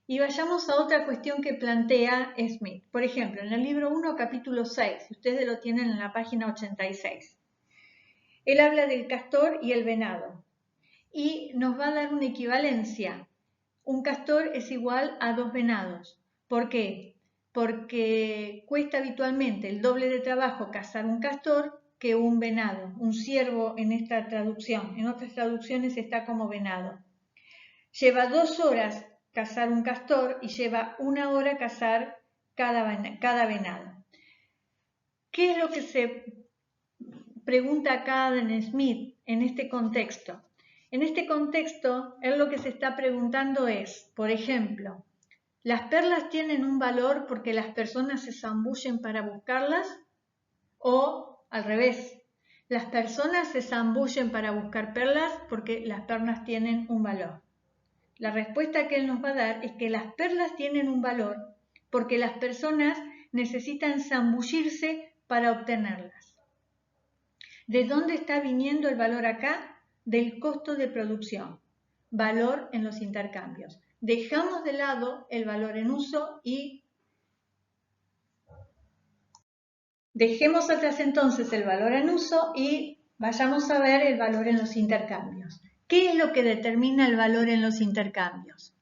y vayamos a otra cuestión que plantea Smith. Por ejemplo, en el libro 1, capítulo 6, ustedes lo tienen en la página 86. Él habla del castor y el venado y nos va a dar una equivalencia. Un castor es igual a 2 venados. ¿Por qué? Porque cuesta habitualmente el doble de trabajo cazar un castor que un venado, un ciervo en esta traducción. En otras traducciones está como venado. Lleva 2 horas cazar un castor y lleva 1 hora cazar cada venado. ¿Qué es lo que se pregunta acá Adam Smith en este contexto? En este contexto, él lo que se está preguntando es, por ejemplo, ¿las perlas tienen un valor porque las personas se zambullen para buscarlas? O al revés, ¿las personas se zambullen para buscar perlas porque las perlas tienen un valor? La respuesta que él nos va a dar es que las perlas tienen un valor porque las personas necesitan zambullirse para obtenerlas. ¿De dónde está viniendo el valor acá? Del costo de producción, valor en los intercambios. Dejamos de lado el valor en uso y dejemos atrás entonces el valor en uso y vayamos a ver el valor en los intercambios. ¿Qué es lo que determina el valor en los intercambios?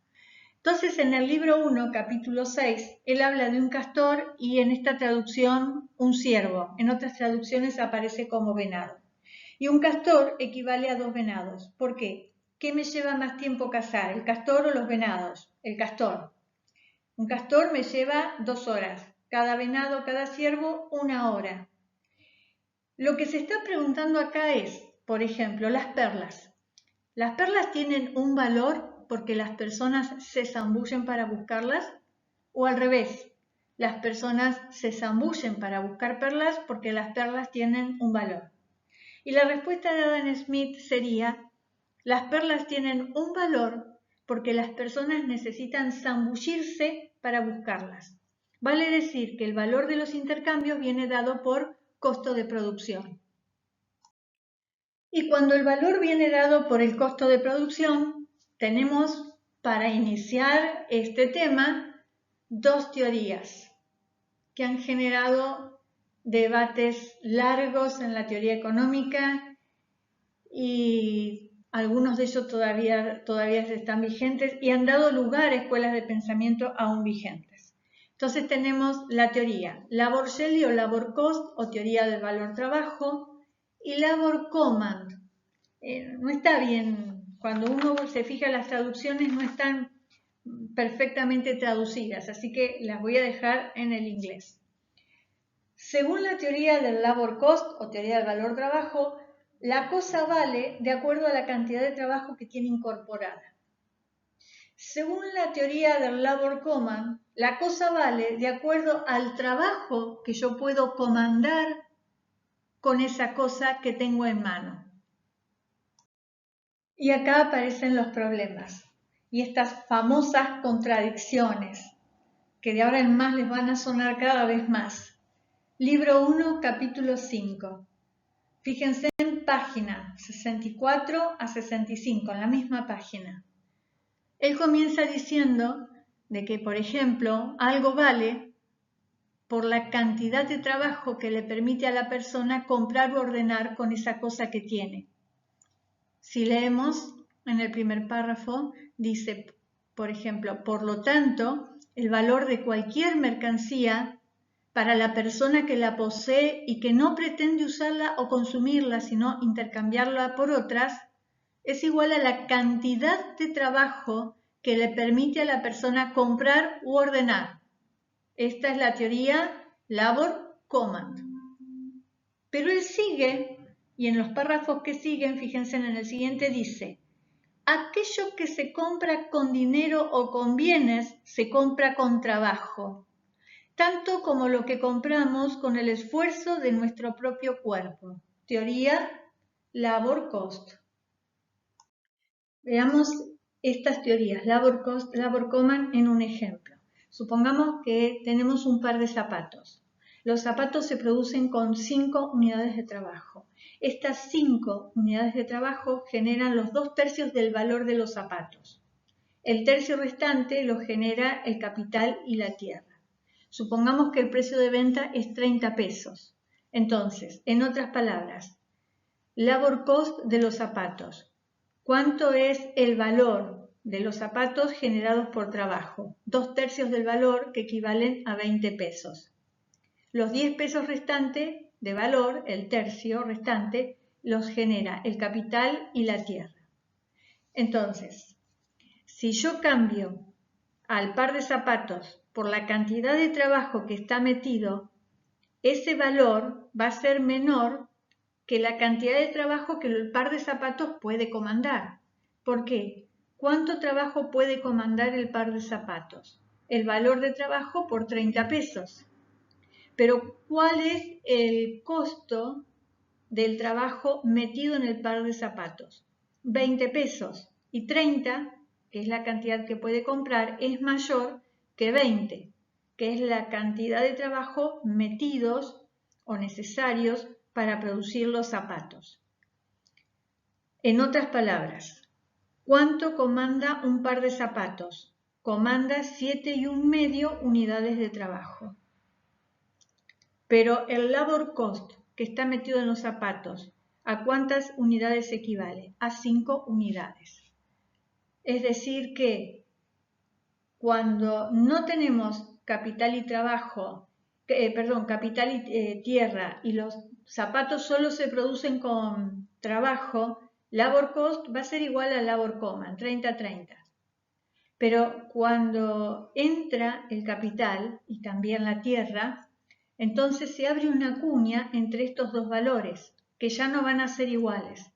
Entonces, en el libro 1, capítulo 6, él habla de un castor y en esta traducción un ciervo. En otras traducciones aparece como venado. Y un castor equivale a 2 venados. ¿Por qué? ¿Qué me lleva más tiempo cazar, el castor o los venados? El castor. Un castor me lleva 2 horas. Cada venado, cada ciervo, 1 hora. Lo que se está preguntando acá es, por ejemplo, las perlas. ¿Las perlas tienen un valor porque las personas se zambullen para buscarlas? ¿O al revés? Las personas se zambullen para buscar perlas porque las perlas tienen un valor. Y la respuesta de Adam Smith sería, las perlas tienen un valor porque las personas necesitan zambullirse para buscarlas. Vale decir que el valor de los intercambios viene dado por costo de producción. Y cuando el valor viene dado por el costo de producción, tenemos para iniciar este tema 2 teorías que han generado debates largos en la teoría económica y algunos de ellos todavía están vigentes y han dado lugar a escuelas de pensamiento aún vigentes. Entonces tenemos la teoría labor Shelley o labor cost o teoría del valor trabajo y labor command. No está bien, cuando uno se fija en las traducciones no están perfectamente traducidas, así que las voy a dejar en el inglés. Según la teoría del labor cost o teoría del valor trabajo, la cosa vale de acuerdo a la cantidad de trabajo que tiene incorporada. Según la teoría del labor command, la cosa vale de acuerdo al trabajo que yo puedo comandar con esa cosa que tengo en mano. Y acá aparecen los problemas y estas famosas contradicciones que de ahora en más les van a sonar cada vez más. Libro 1, capítulo 5. Fíjense en página 64 a 65, en la misma página. Él comienza diciendo de que, por ejemplo, algo vale por la cantidad de trabajo que le permite a la persona comprar o ordenar con esa cosa que tiene. Si leemos en el primer párrafo, dice, por ejemplo, por lo tanto, el valor de cualquier mercancía para la persona que la posee y que no pretende usarla o consumirla, sino intercambiarla por otras, es igual a la cantidad de trabajo que le permite a la persona comprar u ordenar. Esta es la teoría labor command. Pero él sigue, y en los párrafos que siguen, fíjense en el siguiente, dice, aquello que se compra con dinero o con bienes se compra con trabajo, tanto como lo que compramos con el esfuerzo de nuestro propio cuerpo. Teoría labor cost. Veamos estas teorías, labor cost, labor command, en un ejemplo. Supongamos que tenemos un par de zapatos. Los zapatos se producen con 5 unidades de trabajo. Estas 5 unidades de trabajo generan los 2/3 del valor de los zapatos. El tercio restante lo genera el capital y la tierra. Supongamos que el precio de venta es 30 pesos. Entonces, en otras palabras, labor cost de los zapatos. ¿Cuánto es el valor de los zapatos generados por trabajo? 2/3 del valor, que equivalen a 20 pesos. Los 10 pesos restantes de valor, el tercio restante, los genera el capital y la tierra. Entonces, si yo cambio al par de zapatos por la cantidad de trabajo que está metido, ese valor va a ser menor que la cantidad de trabajo que el par de zapatos puede comandar. ¿Por qué? ¿Cuánto trabajo puede comandar el par de zapatos? El valor de trabajo por 30 pesos. Pero ¿cuál es el costo del trabajo metido en el par de zapatos? 20 pesos. Y 30, que es la cantidad que puede comprar, es mayor que 20, que es la cantidad de trabajo metidos o necesarios para producir los zapatos. En otras palabras, ¿cuánto comanda un par de zapatos? Comanda 7,5 unidades de trabajo. Pero el labor cost que está metido en los zapatos, ¿a cuántas unidades equivale? A 5 unidades. Es decir que cuando no tenemos capital y trabajo, capital y tierra, y los zapatos solo se producen con trabajo, labor cost va a ser igual a labor common, 30-30. Pero cuando entra el capital y también la tierra, entonces se abre una cuña entre estos dos valores, que ya no van a ser iguales.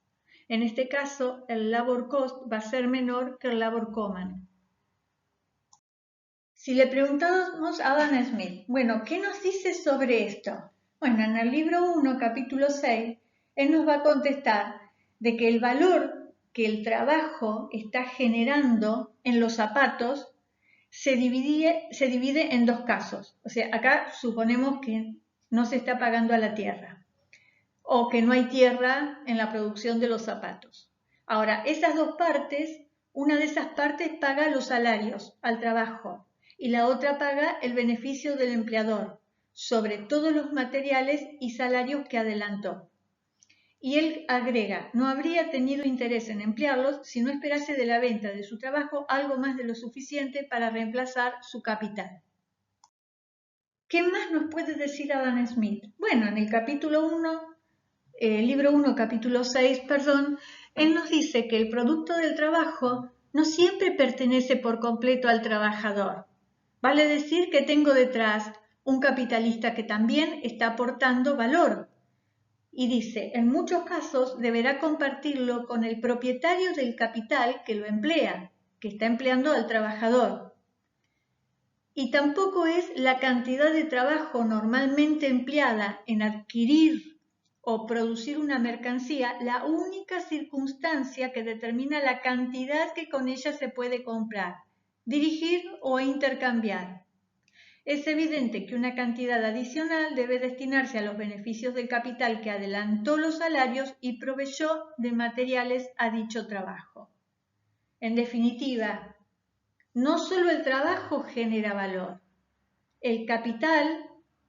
En este caso, el labor cost va a ser menor que el labor common. Si le preguntamos a Adam Smith, bueno, ¿qué nos dice sobre esto? Bueno, en el libro 1, capítulo 6, él nos va a contestar de que el valor que el trabajo está generando en los zapatos se divide en dos casos. O sea, acá suponemos que no se está pagando a la tierra o que no hay tierra en la producción de los zapatos. Ahora, esas dos partes, una de esas partes paga los salarios al trabajo y la otra paga el beneficio del empleador sobre todos los materiales y salarios que adelantó. Y él agrega, no habría tenido interés en emplearlos si no esperase de la venta de su trabajo algo más de lo suficiente para reemplazar su capital. ¿Qué más nos puede decir Adam Smith? Bueno, en el capítulo 1, libro 1, capítulo 6, él nos dice que el producto del trabajo no siempre pertenece por completo al trabajador. Vale decir que tengo detrás un capitalista que también está aportando valor. Y dice, en muchos casos deberá compartirlo con el propietario del capital que lo emplea, que está empleando al trabajador. Y tampoco es la cantidad de trabajo normalmente empleada en adquirir o producir una mercancía la única circunstancia que determina la cantidad que con ella se puede comprar, dirigir o intercambiar. Es evidente que una cantidad adicional debe destinarse a los beneficios del capital que adelantó los salarios y proveyó de materiales a dicho trabajo. En definitiva, no solo el trabajo genera valor, el capital,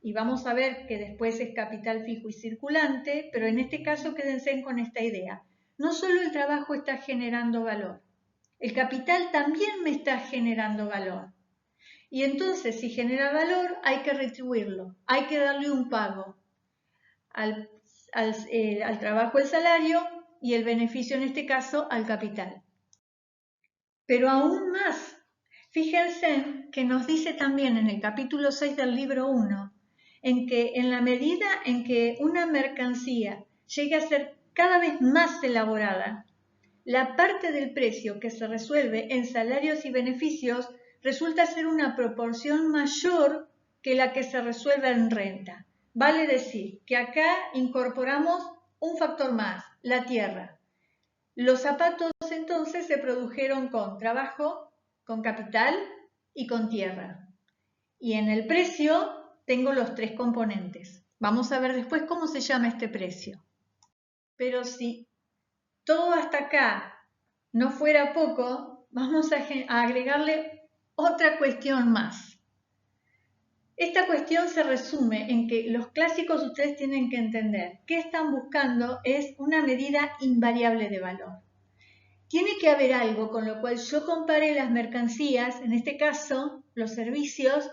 y vamos a ver que después es capital fijo y circulante, pero en este caso quédense con esta idea, no solo el trabajo está generando valor, el capital también me está generando valor. Y entonces, si genera valor, hay que retribuirlo, hay que darle un pago al trabajo, el salario, y el beneficio en este caso al capital. Pero aún más, fíjense que nos dice también en el capítulo 6 del libro 1, en que en la medida en que una mercancía llegue a ser cada vez más elaborada, la parte del precio que se resuelve en salarios y beneficios resulta ser una proporción mayor que la que se resuelve en renta. Vale decir que acá incorporamos un factor más, la tierra. Los zapatos entonces se produjeron con trabajo, con capital y con tierra. Y en el precio tengo los tres componentes. Vamos a ver después cómo se llama este precio. Pero si todo hasta acá no fuera poco, vamos a agregarle otra cuestión más. Esta cuestión se resume en que los clásicos ustedes tienen que entender que están buscando es una medida invariable de valor. Tiene que haber algo con lo cual yo compare las mercancías, en este caso los servicios,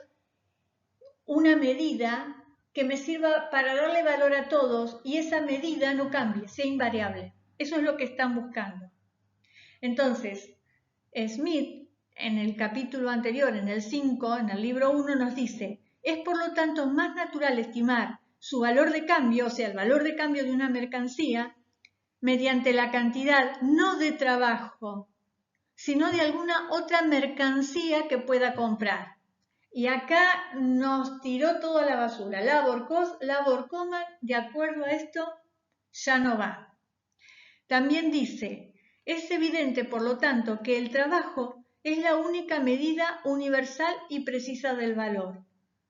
una medida que me sirva para darle valor a todos y esa medida no cambie, sea invariable. Eso es lo que están buscando. Entonces, Smith, en el capítulo anterior, en el 5, en el libro 1, nos dice, es por lo tanto más natural estimar su valor de cambio, o sea, el valor de cambio de una mercancía, mediante la cantidad no de trabajo, sino de alguna otra mercancía que pueda comprar. Y acá nos tiró toda la basura. Labor cost, labor common, de acuerdo a esto, ya no va. También dice, es evidente, por lo tanto, que el trabajo es la única medida universal y precisa del valor,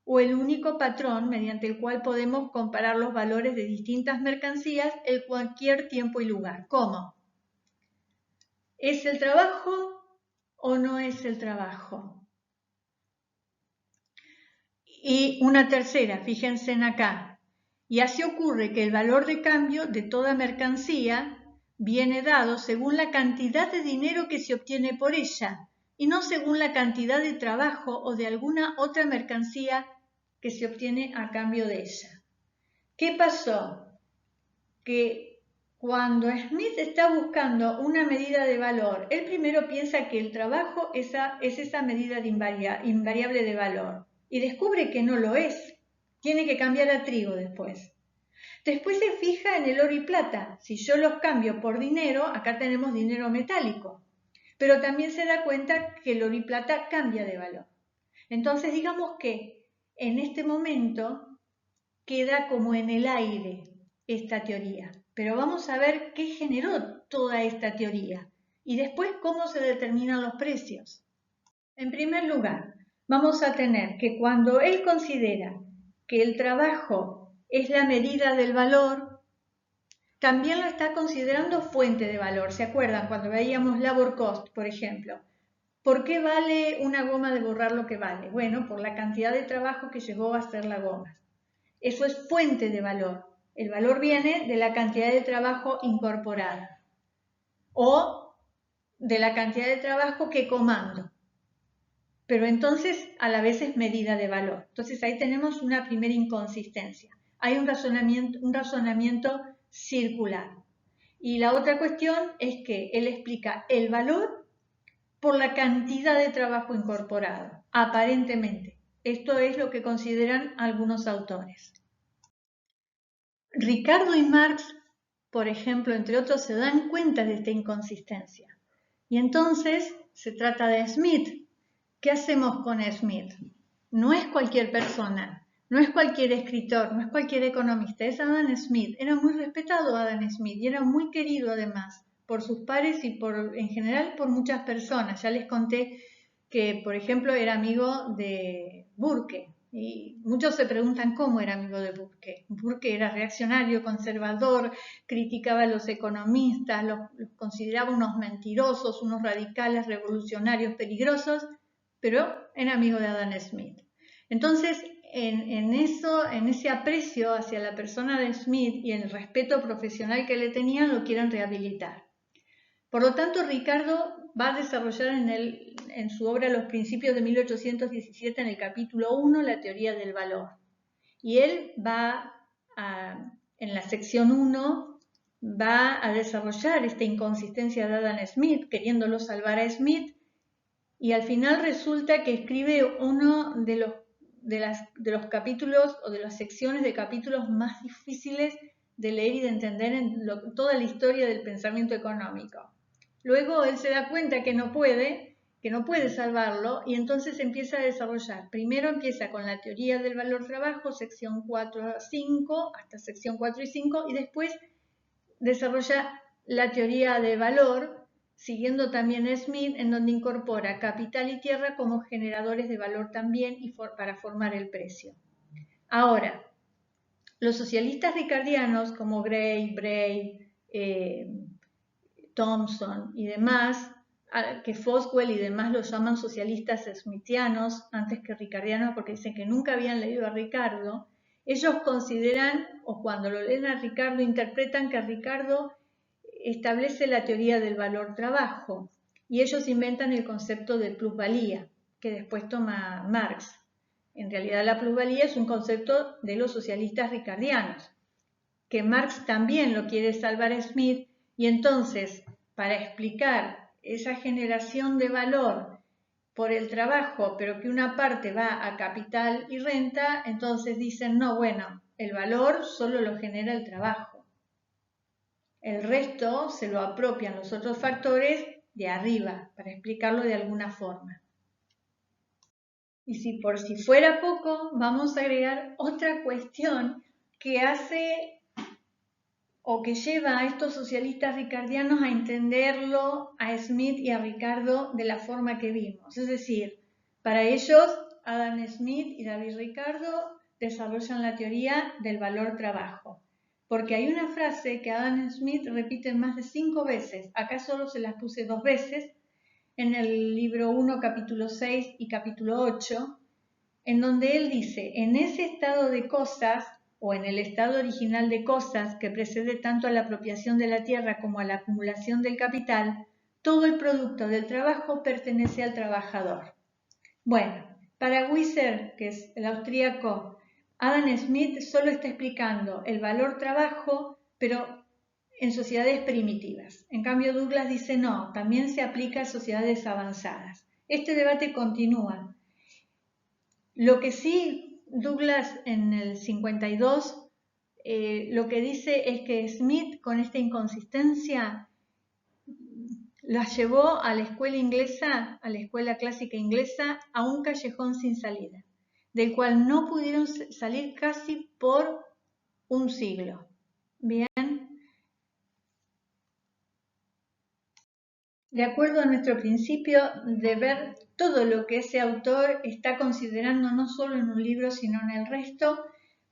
o el único patrón mediante el cual podemos comparar los valores de distintas mercancías en cualquier tiempo y lugar. ¿Cómo? ¿Es el trabajo o no es el trabajo? Y una tercera, fíjense en acá. Y así ocurre que el valor de cambio de toda mercancía viene dado según la cantidad de dinero que se obtiene por ella, y no según la cantidad de trabajo o de alguna otra mercancía que se obtiene a cambio de ella. ¿Qué pasó? Que cuando Smith está buscando una medida de valor, él primero piensa que el trabajo es esa medida de invariable de valor y descubre que no lo es. Tiene que cambiar a trigo después. Después se fija en el oro y plata. Si yo los cambio por dinero, acá tenemos dinero metálico. Pero también se da cuenta que el oro y plata cambia de valor. Entonces digamos que en este momento queda como en el aire esta teoría. Pero vamos a ver qué generó toda esta teoría y después cómo se determinan los precios. En primer lugar, vamos a tener que cuando él considera que el trabajo es la medida del valor, también lo está considerando fuente de valor. ¿Se acuerdan cuando veíamos labor cost, por ejemplo? ¿Por qué vale una goma de borrar lo que vale? Bueno, por la cantidad de trabajo que llevó a hacer la goma. Eso es fuente de valor. El valor viene de la cantidad de trabajo incorporada o de la cantidad de trabajo que comando. Pero entonces a la vez es medida de valor. Entonces ahí tenemos una primera inconsistencia. Hay un razonamiento circular. Y la otra cuestión es que él explica el valor por la cantidad de trabajo incorporado, aparentemente. Esto es lo que consideran algunos autores. Ricardo y Marx, por ejemplo, entre otros, se dan cuenta de esta inconsistencia. Y entonces se trata de Smith. ¿Qué hacemos con Smith? No es cualquier persona, no es cualquier escritor, no es cualquier economista, es Adam Smith. Era muy respetado Adam Smith y era muy querido además por sus pares y en general por muchas personas. Ya les conté que, por ejemplo, era amigo de Burke. Y muchos se preguntan cómo era amigo de Burke. Burke era reaccionario, conservador, criticaba a los economistas, los consideraba unos mentirosos, unos radicales, revolucionarios, peligrosos, pero era amigo de Adam Smith. Entonces, en ese aprecio hacia la persona de Smith y el respeto profesional que le tenían, lo quieren rehabilitar. Por lo tanto, Ricardo va a desarrollar en su obra Los Principios de 1817, en el capítulo 1, la teoría del valor. Y él en la sección 1, va a desarrollar esta inconsistencia de Adam Smith, queriéndolo salvar a Smith, y al final resulta que escribe uno de los capítulos o de las secciones de capítulos más difíciles de leer y de entender en toda la historia del pensamiento económico. Luego él se da cuenta que no puede salvarlo y entonces empieza a desarrollar. Primero empieza con la teoría del valor-trabajo, sección 4 a 5, hasta sección 4 y 5, y después desarrolla la teoría de valor, siguiendo también Smith, en donde incorpora capital y tierra como generadores de valor también y para formar el precio. Ahora, los socialistas ricardianos como Gray, Bray, Thompson y demás, que Foswell y demás los llaman socialistas smithianos antes que ricardianos porque dicen que nunca habían leído a Ricardo, ellos consideran, o cuando lo leen a Ricardo, interpretan que Ricardo establece la teoría del valor-trabajo y ellos inventan el concepto de plusvalía, que después toma Marx. En realidad la plusvalía es un concepto de los socialistas ricardianos, que Marx también lo quiere salvar a Smith, y entonces, para explicar esa generación de valor por el trabajo, pero que una parte va a capital y renta, entonces dicen, no, bueno, el valor solo lo genera el trabajo. El resto se lo apropian los otros factores de arriba, para explicarlo de alguna forma. Y si por si fuera poco, vamos a agregar otra cuestión que hace o que lleva a estos socialistas ricardianos a entenderlo a Smith y a Ricardo de la forma que vimos. Es decir, para ellos, Adam Smith y David Ricardo desarrollan la teoría del valor-trabajo. Porque hay una frase que Adam Smith repite más de 5 veces, acá solo se las puse 2 veces, en el libro 1, capítulo 6 y capítulo 8, en donde él dice, en ese estado de cosas, o en el estado original de cosas que precede tanto a la apropiación de la tierra como a la acumulación del capital, Todo el producto del trabajo pertenece al trabajador. Bueno, para Wieser, que es el austríaco, Adam Smith solo está explicando el valor trabajo, pero en sociedades primitivas. En cambio, Douglas dice no, también se aplica a sociedades avanzadas. Este debate continúa. Lo que sí, Douglas en el 52, lo que dice es que Smith, con esta inconsistencia, la llevó a la escuela inglesa, a la escuela clásica inglesa, a un callejón sin salida, del cual no pudieron salir casi por un siglo. Bien. De acuerdo a nuestro principio de ver todo lo que ese autor está considerando no solo en un libro, sino en el resto,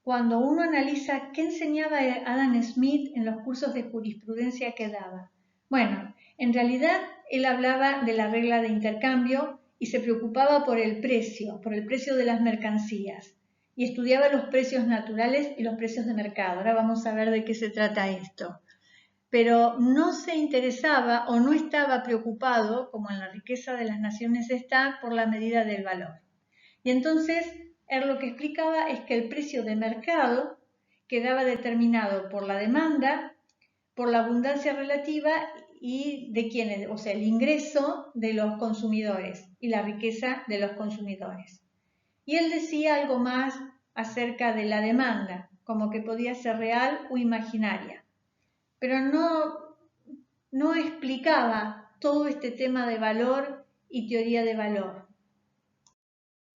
cuando uno analiza qué enseñaba Adam Smith en los cursos de jurisprudencia que daba. Bueno, en realidad él hablaba de la regla de intercambio y se preocupaba por el precio de las mercancías, y estudiaba los precios naturales y los precios de mercado. Ahora vamos a ver de qué se trata esto. Pero no se interesaba o no estaba preocupado, como en La riqueza de las naciones está, por la medida del valor. Y entonces él lo que explicaba es que el precio de mercado quedaba determinado por la demanda, por la abundancia relativa y de quienes, o sea, el ingreso de los consumidores y la riqueza de los consumidores. Y él decía algo más acerca de la demanda, como que podía ser real o imaginaria, pero no explicaba todo este tema de valor y teoría de valor.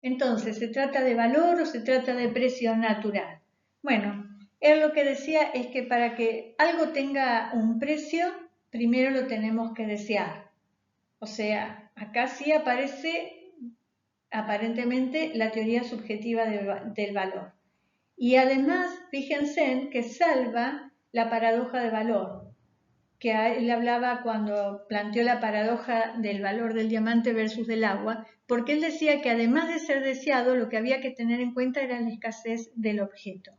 Entonces, ¿se trata de valor o se trata de precio natural? Bueno, él lo que decía es que para que algo tenga un precio, primero lo tenemos que desear. O sea, acá sí aparece aparentemente la teoría subjetiva del valor. Y además, fíjense que salva la paradoja de valor, que él hablaba cuando planteó la paradoja del valor del diamante versus del agua, porque él decía que además de ser deseado, lo que había que tener en cuenta era la escasez del objeto.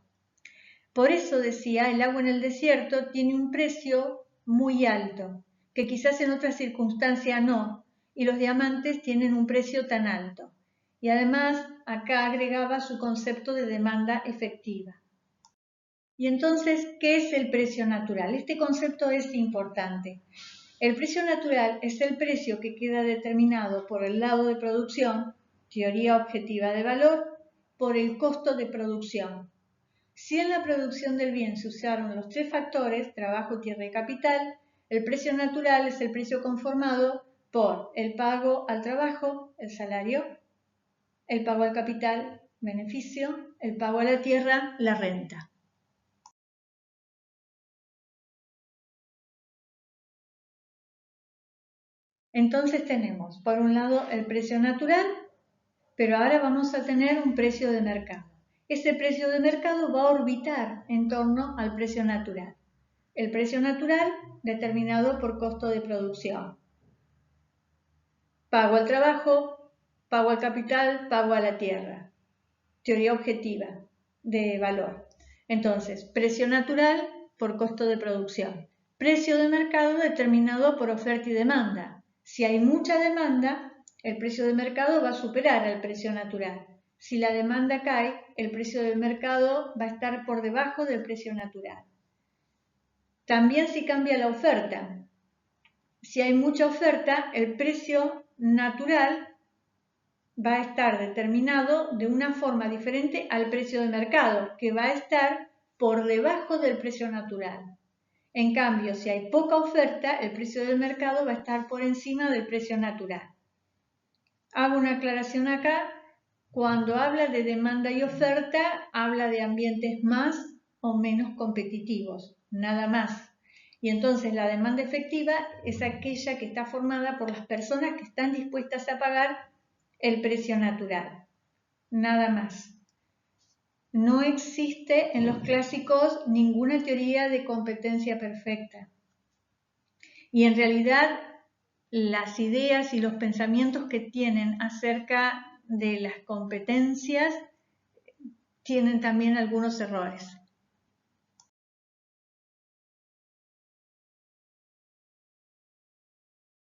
Por eso decía, el agua en el desierto tiene un precio muy alto, que quizás en otras circunstancias no, y los diamantes tienen un precio tan alto. Y además, acá agregaba su concepto de demanda efectiva. Y entonces, ¿qué es el precio natural? Este concepto es importante. El precio natural es el precio que queda determinado por el lado de producción, teoría objetiva de valor, por el costo de producción. Si en la producción del bien se usaron los tres factores, trabajo, tierra y capital, el precio natural es el precio conformado por el pago al trabajo, el salario, el pago al capital, beneficio, el pago a la tierra, la renta. Entonces tenemos, por un lado, el precio natural, pero ahora vamos a tener un precio de mercado. Ese precio de mercado va a orbitar en torno al precio natural. El precio natural determinado por costo de producción. Pago al trabajo, pago al capital, pago a la tierra. Teoría objetiva de valor. Entonces, precio natural por costo de producción. Precio de mercado determinado por oferta y demanda. Si hay mucha demanda, el precio de mercado va a superar al precio natural. Si la demanda cae, el precio del mercado va a estar por debajo del precio natural. También si cambia la oferta. Si hay mucha oferta, el precio natural va a estar determinado de una forma diferente al precio de mercado, que va a estar por debajo del precio natural. En cambio, si hay poca oferta, el precio del mercado va a estar por encima del precio natural. Hago una aclaración acá. Cuando habla de demanda y oferta, habla de ambientes más o menos competitivos, nada más. Y entonces la demanda efectiva es aquella que está formada por las personas que están dispuestas a pagar el precio natural, nada más. No existe en los clásicos ninguna teoría de competencia perfecta. Y en realidad las ideas y los pensamientos que tienen acerca de las competencias tienen también algunos errores.